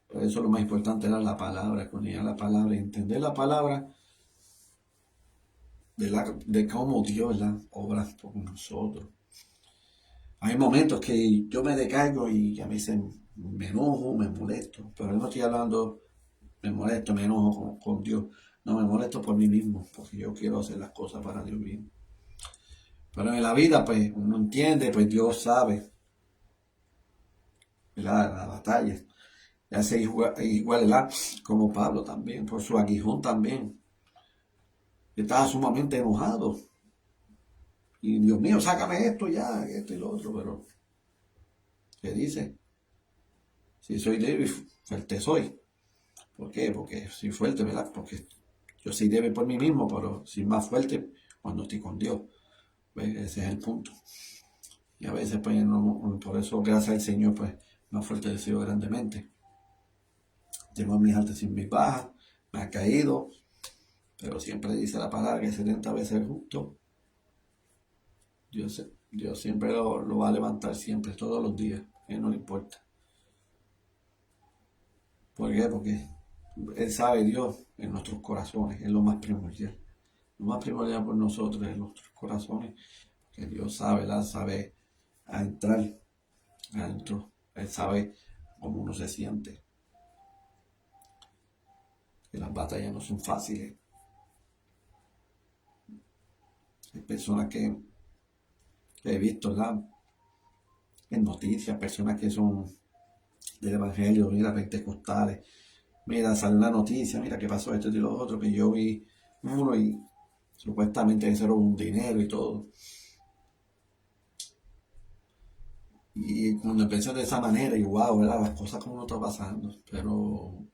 Por eso lo más importante era la palabra, escudriñar la palabra, entender la palabra de cómo Dios, ¿verdad? Obra por nosotros. Hay momentos que yo me decaigo y a veces me enojo, me molesto, pero no estoy hablando, me molesto, me enojo con Dios. No, me molesto por mí mismo, porque yo quiero hacer las cosas para Dios bien. Pero en la vida, pues, uno entiende, pues Dios sabe, ¿verdad? La batalla. Y hace igual, ¿verdad? Como Pablo también, por su aguijón también. Estaba sumamente enojado. Y Dios mío, sácame esto ya, esto y lo otro, pero ¿qué dice? Si soy débil, fuerte soy. ¿Por qué? Porque soy fuerte, ¿verdad? Porque yo soy débil por mí mismo, pero soy más fuerte cuando estoy con Dios. ¿Ves? Ese es el punto. Y a veces, pues, por eso, gracias al Señor, pues, me ha fortalecido grandemente. Tengo mis altas y mis bajas, me ha caído, pero siempre dice la palabra que 70 veces justo. Dios siempre lo va a levantar, siempre, todos los días, que no le importa. ¿Por qué? Porque Él sabe, Dios, en nuestros corazones, es lo más primordial. Lo más primordial por nosotros es en nuestros corazones, que Dios sabe, Él sabe a entrar adentro, Él sabe cómo uno se siente. Que las batallas no son fáciles. Hay personas que he visto, ¿verdad? En noticias, personas que son del Evangelio, mira, pentecostales, mira, sale una noticia, mira qué pasó esto y lo otro, que yo vi uno y supuestamente eso era un dinero y todo. Y cuando empecé de esa manera, y wow, ¿verdad? Las cosas como no está pasando, pero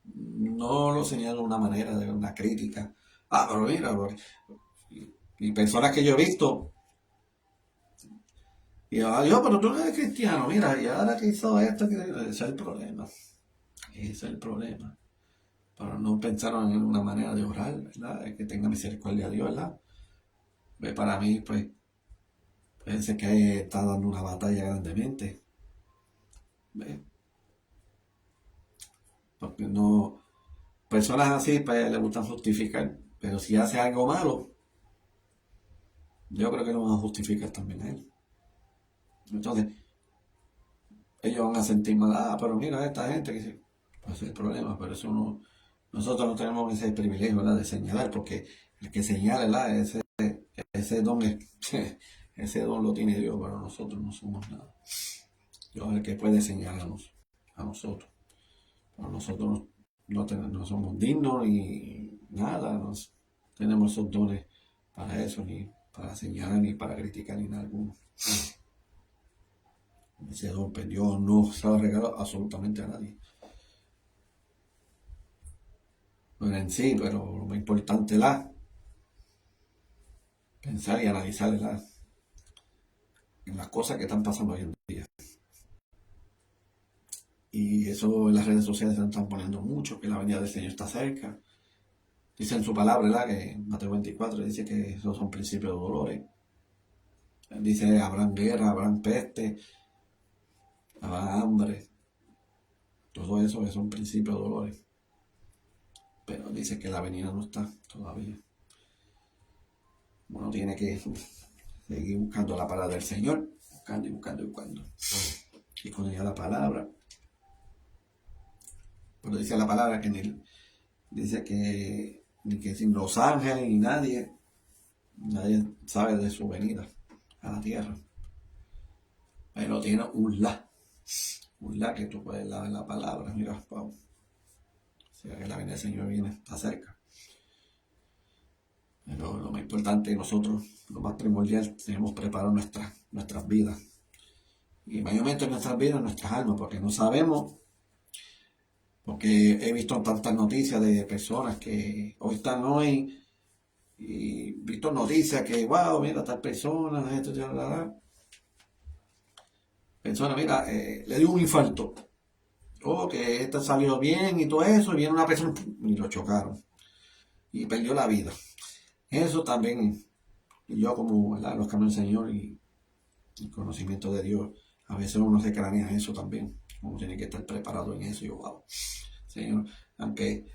no lo señalo de una manera, de una crítica. Ah, pero mira, y personas que yo he visto, y yo, pero tú no eres cristiano, mira, y ahora que hizo esto, ese es el problema. Ese es el problema. Pero no pensaron en una manera de orar, ¿verdad? Que tenga misericordia de Dios, ¿verdad? Para mí, pues, pensé que está dando una batalla grandemente. ¿Ve? Porque no, personas así, pues, le gustan justificar. Pero si hace algo malo, yo creo que lo van a justificar también a él. Entonces, ellos van a sentir mal, ah, pero mira esta gente que sí. Pues ese es el problema, pero eso no, nosotros no tenemos ese privilegio, ¿verdad? De señalar, porque el que señala, ¿verdad? Ese don es, ese don lo tiene Dios, pero nosotros no somos nada. Dios es el que puede señalarnos a nosotros. Pero nosotros no somos dignos ni nada, no tenemos esos dones para eso, ni para señalar, ni para criticar, ni nada alguno. Ese don, pues, Dios no se lo regaló absolutamente a nadie. No en sí, pero lo más importante es pensar y analizar en las cosas que están pasando hoy en día. Y eso en las redes sociales se están poniendo mucho, que la venida del Señor está cerca. Dice en su palabra, ¿verdad? Que en Mateo 24 dice que esos son principios de dolores. Dice, habrán guerra, habrán peste, habrá hambre. Todo eso son principios de dolores. Pero dice que la venida no está todavía. Uno tiene que seguir buscando la palabra del Señor, buscando y buscando y buscando. Y cuando llega la palabra, cuando dice la palabra que dice que sin los ángeles y nadie sabe de su venida a la tierra. Pero tiene un la que tú puedes dar en la palabra. Mira, Pau. O sea que la venida del Señor está cerca. Pero lo más importante, nosotros, lo más primordial, tenemos que preparar nuestras vidas. Y mayormente nuestras vidas, nuestras almas, porque no sabemos, porque he visto tantas noticias de personas que hoy están hoy, y he visto noticias que, wow, mira, tal persona, esto, ya, la. Persona, mira, le dio un infarto. Oh, que esta salió bien y todo eso, y viene una persona y lo chocaron. Y perdió la vida. Eso también, y yo como, ¿verdad?, los caminos del Señor y el conocimiento de Dios, a veces uno se cranea eso también. Uno tiene que estar preparado en eso. Y yo, wow, Señor, aunque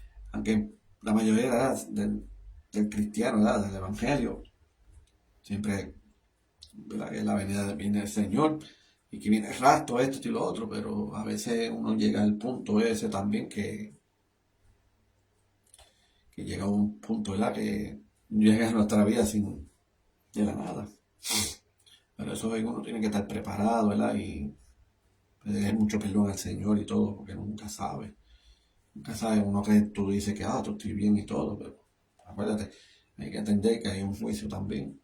la mayoría, ¿verdad?, del cristiano, ¿verdad?, del evangelio, siempre, ¿verdad?, que la venida viene del Señor y que viene el rastro, esto y lo otro, pero a veces uno llega al punto ese también que llega a un punto, ¿verdad?, que llega a nuestra vida sin de la nada. Pero eso uno tiene que estar preparado, ¿verdad? Y pedirle mucho perdón al Señor y todo, porque nunca sabe. Nunca sabe, uno que tú dices que, tú estoy bien y todo, pero acuérdate, hay que entender que hay un juicio también.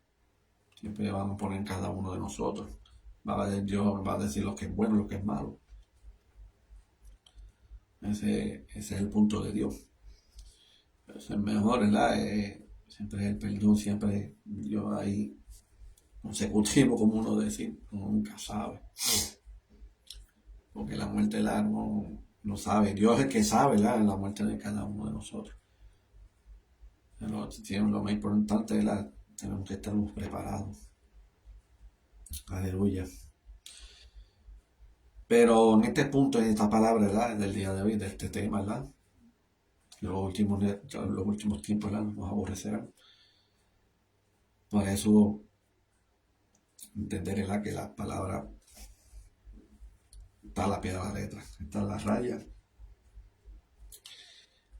Siempre van a poner en cada uno de nosotros. Dios va a decir lo que es bueno y lo que es malo. Ese es el punto de Dios. Es el mejor, ¿verdad? Siempre es el perdón, siempre Dios ahí consecutivo, como uno decir, uno nunca sabe. Porque la muerte no sabe. Dios es el que sabe, ¿verdad?, la muerte de cada uno de nosotros. Pero lo más importante, ¿verdad?, tenemos que estar preparados. Aleluya. Pero en este punto, en esta palabra, ¿verdad?, del día de hoy, de este tema, ¿verdad?, los últimos tiempos, ¿verdad?, nos aborrecerán. Por eso, entender, ¿verdad?, que la palabra está a la pie de la letra, está en la raya.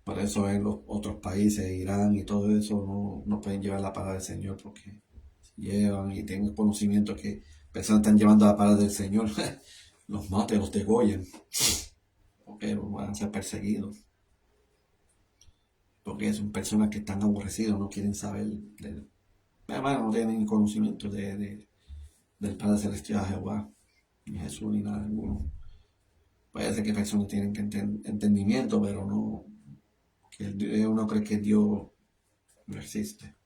Por eso en los otros países, Irán y todo eso, no pueden llevar la palabra del Señor, porque llevan y tienen conocimiento que personas están llevando la palabra del Señor, los maten, los degollen, porque van a ser perseguidos. Porque son personas que están aborrecidas, no quieren saber, no tienen conocimiento del Padre Celestial, Jehová, ni Jesús, ni nada ninguno. Puede ser que personas tienen entendimiento, pero no, que uno cree que Dios no existe.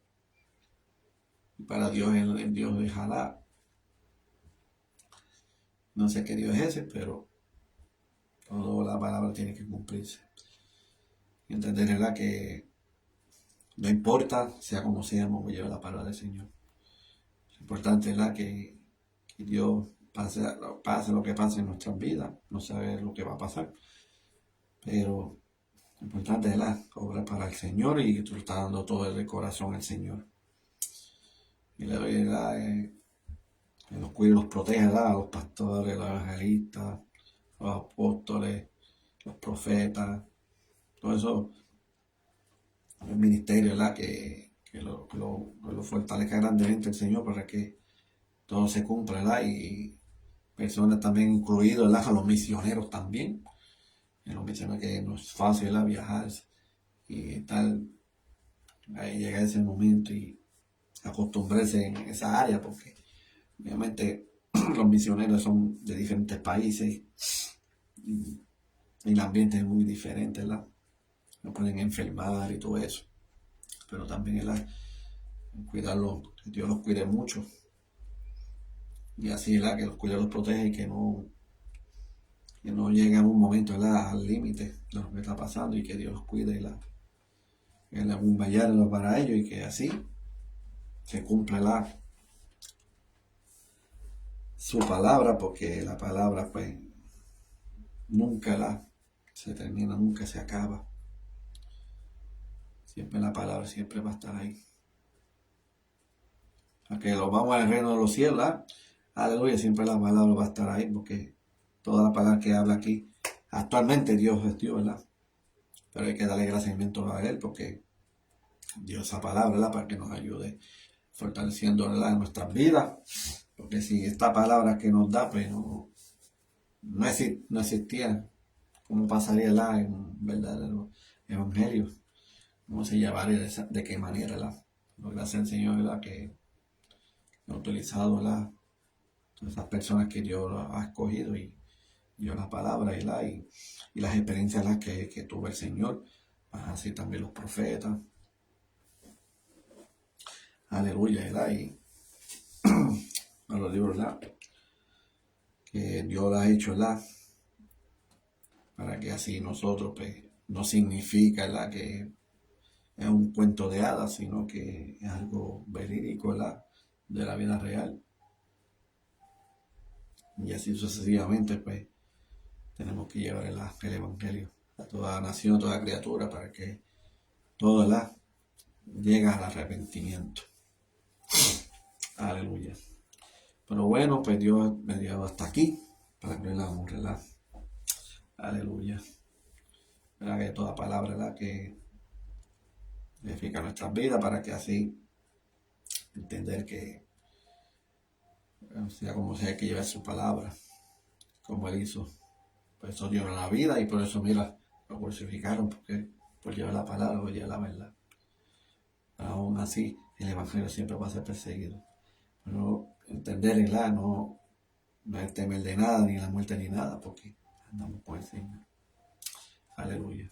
Y para Dios, el Dios de Jalá, no sé qué Dios es ese, pero toda la palabra tiene que cumplirse. Y entender, ¿verdad?, que no importa, sea como sea, vamos a llevar la palabra del Señor. Lo importante es, ¿verdad?, que Dios pase lo que pase en nuestras vidas, no sabe lo que va a pasar. Pero lo importante es, ¿verdad?, obrar para el Señor, y tú estás dando todo el corazón al Señor. Y le doy, ¿verdad?, que los cuide y los proteja, ¿verdad?, a los pastores, los evangelistas, los apóstoles, los profetas, todo eso, el ministerio, ¿verdad?, que lo fortalezca grandemente el Señor para que todo se cumpla, ¿verdad?, y personas también incluidos, ¿verdad?, a los misioneros también. Y los misioneros, que no es fácil, ¿verdad?, viajar y estar ahí, llega ese momento y acostumbrarse en esa área, porque obviamente los misioneros son de diferentes países y el ambiente es muy diferente, ¿verdad? No pueden enfermar y todo eso. Pero también, ¿verdad?, cuidarlos, que Dios los cuide mucho. Y así, ¿verdad?, que los cuide, los protege y que no lleguen a un momento, ¿verdad?, al límite de lo que está pasando, y que Dios los cuide, ¿verdad?, que le un para ellos, y que así se cumpla su palabra, porque la palabra, pues, nunca se termina, nunca se acaba. Siempre la palabra siempre va a estar ahí. a que los vamos al reino de los cielos, ¿verdad? Aleluya, siempre la palabra va a estar ahí, porque toda la palabra que habla aquí, actualmente Dios es Dios, ¿verdad? Pero hay que darle agradecimiento a Él, porque Dios esa palabra, ¿verdad? Para que nos ayude fortaleciendo, ¿verdad? En nuestras vidas, porque si esta palabra que nos da, pues no existía, ¿cómo pasaría, ¿verdad? En un verdadero evangelio? ¿Cómo se llevaría? ¿De qué manera, ¿verdad? Pero gracias al Señor, ¿verdad? Que ha utilizado, ¿verdad? Esas personas que Dios ha escogido y dio la palabra, ¿verdad? Y las experiencias las que tuvo el Señor, así también los profetas, aleluya, ¿verdad? Y a los libros, ¿verdad? Que Dios lo ha hecho, ¿verdad? Para que así nosotros, pues, no significa, ¿verdad? Que es un cuento de hadas, sino que es algo verídico, ¿verdad? De la vida real. Y así sucesivamente, pues, tenemos que llevar el Evangelio a toda nación, a toda criatura, para que todo, ¿verdad? Llegue al arrepentimiento. Aleluya. Pero bueno, pues Dios me dio hasta aquí, para que la honre, ¿verdad? Aleluya. ¿Verdad? Que toda palabra, ¿verdad? Que edifica nuestras vidas, para que así entender que, sea como sea, que lleve su palabra, como Él hizo. Por eso dio la vida y por eso, mira, lo crucificaron, porque por llevar la palabra, por llevar la verdad. Aún así, el Evangelio siempre va a ser perseguido. Pero entender, ¿verdad? No es temer de nada, ni la muerte, ni nada, porque andamos con el Señor. Aleluya.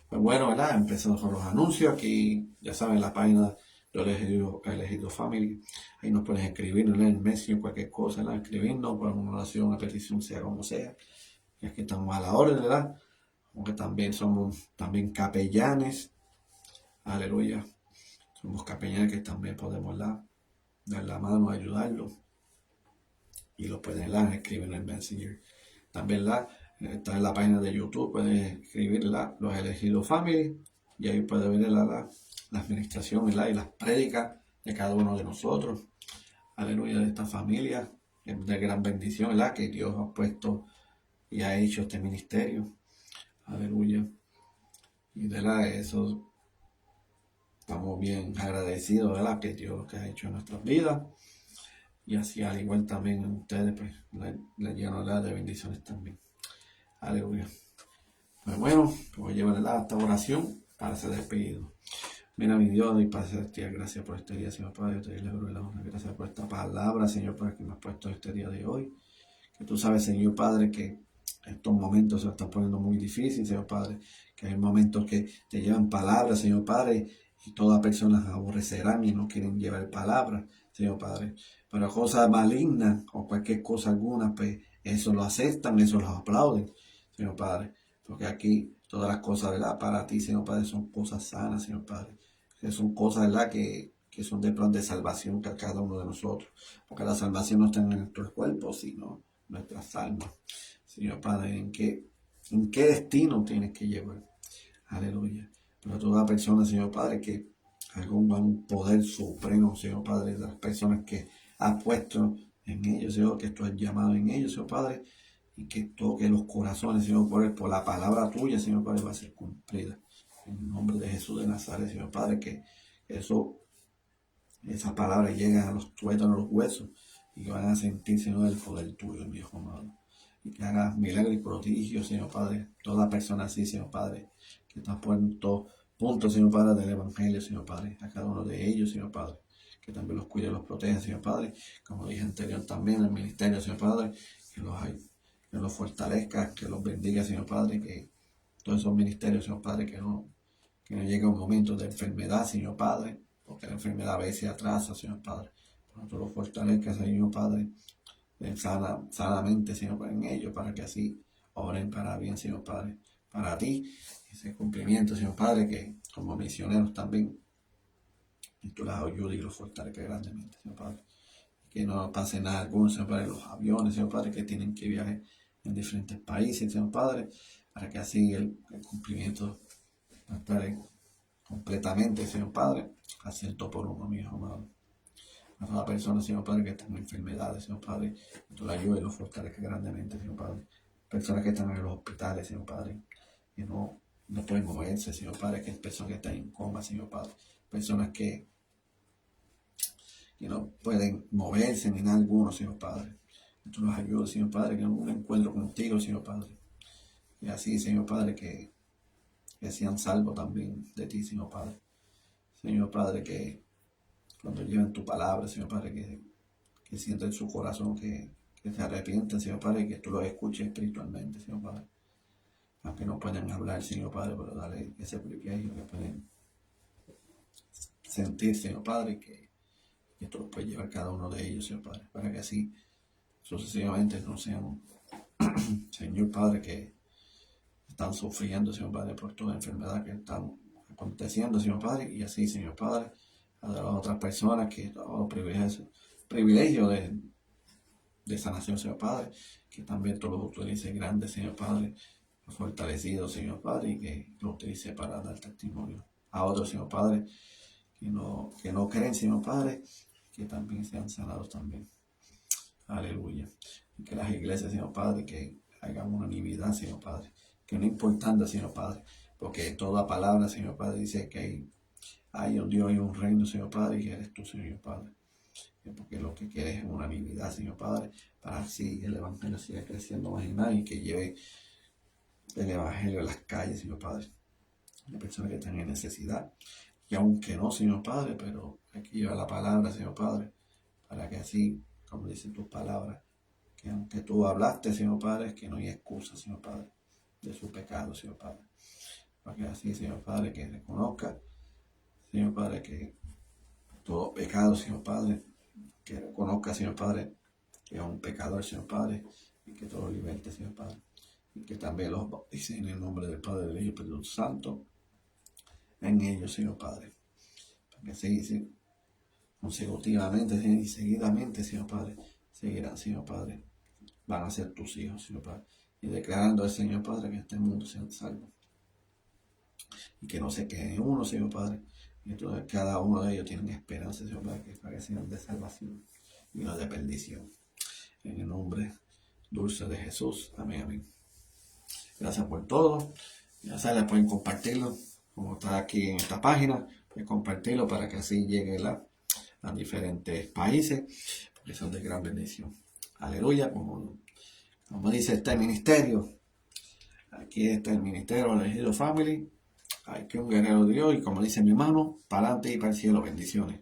Pues bueno, ¿verdad? Empezamos con los anuncios. Aquí, ya saben, la página de Elegido Family. Ahí nos puedes escribir en el Messenger, cualquier cosa, ¿verdad? Escribirnos por una oración, una petición, sea como sea. Y aquí estamos a la orden, ¿verdad? Aunque también somos también capellanes. Aleluya. Somos capellanes que también podemos dar la mano, ayudarlos. Y lo pueden escribir en el Messenger. También está en la página de YouTube, pueden escribir los elegidos family y ahí puede ver la administración, ¿verdad? Y las prédicas de cada uno de nosotros. Aleluya, de esta familia. Es de gran bendición, ¿verdad? Que Dios ha puesto y ha hecho este ministerio. Aleluya. Y de eso estamos bien agradecidos, ¿verdad? Que Dios lo que ha hecho en nuestras vidas. Y así al igual también en ustedes, pues, le lleno de bendiciones también. Aleluya. Pues bueno, voy a llevar esta oración para ser despedido. Mira, mi Dios y Padre Celestial, gracias por este día, Señor Padre. Yo te doy la gloria y la honra. Gracias por esta palabra, Señor Padre, que me has puesto este día de hoy. Que tú sabes, Señor Padre, que estos momentos se están poniendo muy difíciles, Señor Padre. Que hay momentos que te llevan palabras, Señor Padre, y todas personas aborrecerán y no quieren llevar palabras, Señor Padre. Pero cosas malignas o cualquier cosa alguna, pues eso lo aceptan, eso lo aplauden, Señor Padre. Porque aquí todas las cosas, ¿verdad? Para ti, Señor Padre, son cosas sanas, Señor Padre. Que son cosas, ¿verdad? Que son de plan de salvación para cada uno de nosotros. Porque la salvación no está en nuestros cuerpos, sino nuestras almas. Señor Padre, ¿en qué destino tienes que llevar? Aleluya. Pero toda persona, Señor Padre, que haga un poder supremo, Señor Padre, de las personas que has puesto en ellos, Señor, que tú has llamado en ellos, Señor Padre, y que toque los corazones, Señor Padre, por la palabra tuya, Señor Padre, va a ser cumplida. En el nombre de Jesús de Nazaret, Señor Padre, que esas palabras llegan a los tuétanos, a los huesos, y que van a sentir, Señor, el poder tuyo, mi hijo amado. Y que hagas milagros y prodigios, Señor Padre. Toda persona así, Señor Padre, que está puesto puntos, Señor Padre, del Evangelio, Señor Padre, a cada uno de ellos, Señor Padre. Que también los cuide y los proteja, Señor Padre. Como dije anterior también, el ministerio, Señor Padre, que los fortalezca, que los bendiga, Señor Padre, que todos esos ministerios, Señor Padre, que no llegue un momento de enfermedad, Señor Padre, porque la enfermedad a veces atrasa, Señor Padre. Pero tú los fortalezcas, Señor Padre, sanamente, Señor Padre, en ellos, para que así oren para bien, Señor Padre, para ti, ese cumplimiento, Señor Padre, que como misioneros también, y tú las ayudes y los fortalezcas grandemente, Señor Padre. Que no pase nada alguno, Señor Padre, los aviones, Señor Padre, que tienen que viajar en diferentes países, Señor Padre, para que así el cumplimiento va a estar completamente, Señor Padre, asiento por uno, mi hijo amado. a toda persona, Señor Padre, que está en enfermedades, Señor Padre, que tú la ayudes y los fortalezcas grandemente, Señor Padre. Personas que están en los hospitales, Señor Padre, que no pueden moverse, Señor Padre, que hay personas que están en coma, Señor Padre, personas que no pueden moverse ni nada alguno, Señor Padre. Que tú los ayudes, Señor Padre, que en un encuentro contigo, Señor Padre. Y así, Señor Padre, que sean salvos también de ti, Señor Padre. Señor Padre, que cuando lleven tu palabra, Señor Padre, que sientan en su corazón que se arrepienten, Señor Padre, y que tú los escuches espiritualmente, Señor Padre. Aunque no puedan hablar, Señor Padre, pero dale ese privilegio que pueden sentir, Señor Padre, que tú los puedes llevar cada uno de ellos, Señor Padre, para que así sucesivamente no sean, Señor Padre, que están sufriendo, Señor Padre, por toda enfermedad que están aconteciendo, Señor Padre, y así, Señor Padre, a las otras personas que los privilegio de sanación, Señor Padre, que también tú los utilices grandes, Señor Padre, fortalecidos, Señor Padre, y que los utilice para dar testimonio a otros, Señor Padre, que no creen, Señor Padre, que también sean sanados también. Aleluya. Y que las iglesias, Señor Padre, que hagan unanimidad, Señor Padre, que no importando, Señor Padre, porque toda palabra, Señor Padre, dice que hay un Dios y un reino, Señor Padre, y que eres tú, Señor Padre. Porque lo que quieres es unanimidad, Señor Padre, para así el Evangelio siga creciendo más y más y que lleve el Evangelio a las calles, Señor Padre. Hay personas que están en necesidad, y aunque no, Señor Padre, pero hay que llevar la palabra, Señor Padre, para que así, como dicen tus palabras, que aunque tú hablaste, Señor Padre, que no hay excusa, Señor Padre, de su pecado, Señor Padre. Para que así, Señor Padre, que reconozca, Señor Padre, que todo pecado, Señor Padre, que reconozca, Señor Padre, que es un pecador, Señor Padre, y que todo lo liberte, Señor Padre. Y que también los bautice en el nombre del Padre, del Hijo y del Espíritu Santo, en ellos, Señor Padre. Para que así, consecutivamente y seguidamente, Señor Padre, seguirán, Señor Padre, van a ser tus hijos, Señor Padre, y declarando al Señor Padre que este mundo sea salvo y que no se quede uno, Señor Padre, y entonces cada uno de ellos tiene esperanza, Señor Padre, para que sean de salvación y no de perdición. En el nombre dulce de Jesús, amén, amén. Gracias por todo. Ya saben, pueden compartirlo, como está aquí en esta página, pueden compartirlo para que así llegue a diferentes países, porque son de gran bendición. Aleluya, como dice este ministerio, aquí está el ministerio elegido Family, hay que un guerrero de Dios, y como dice mi hermano, para adelante y para el cielo, bendiciones.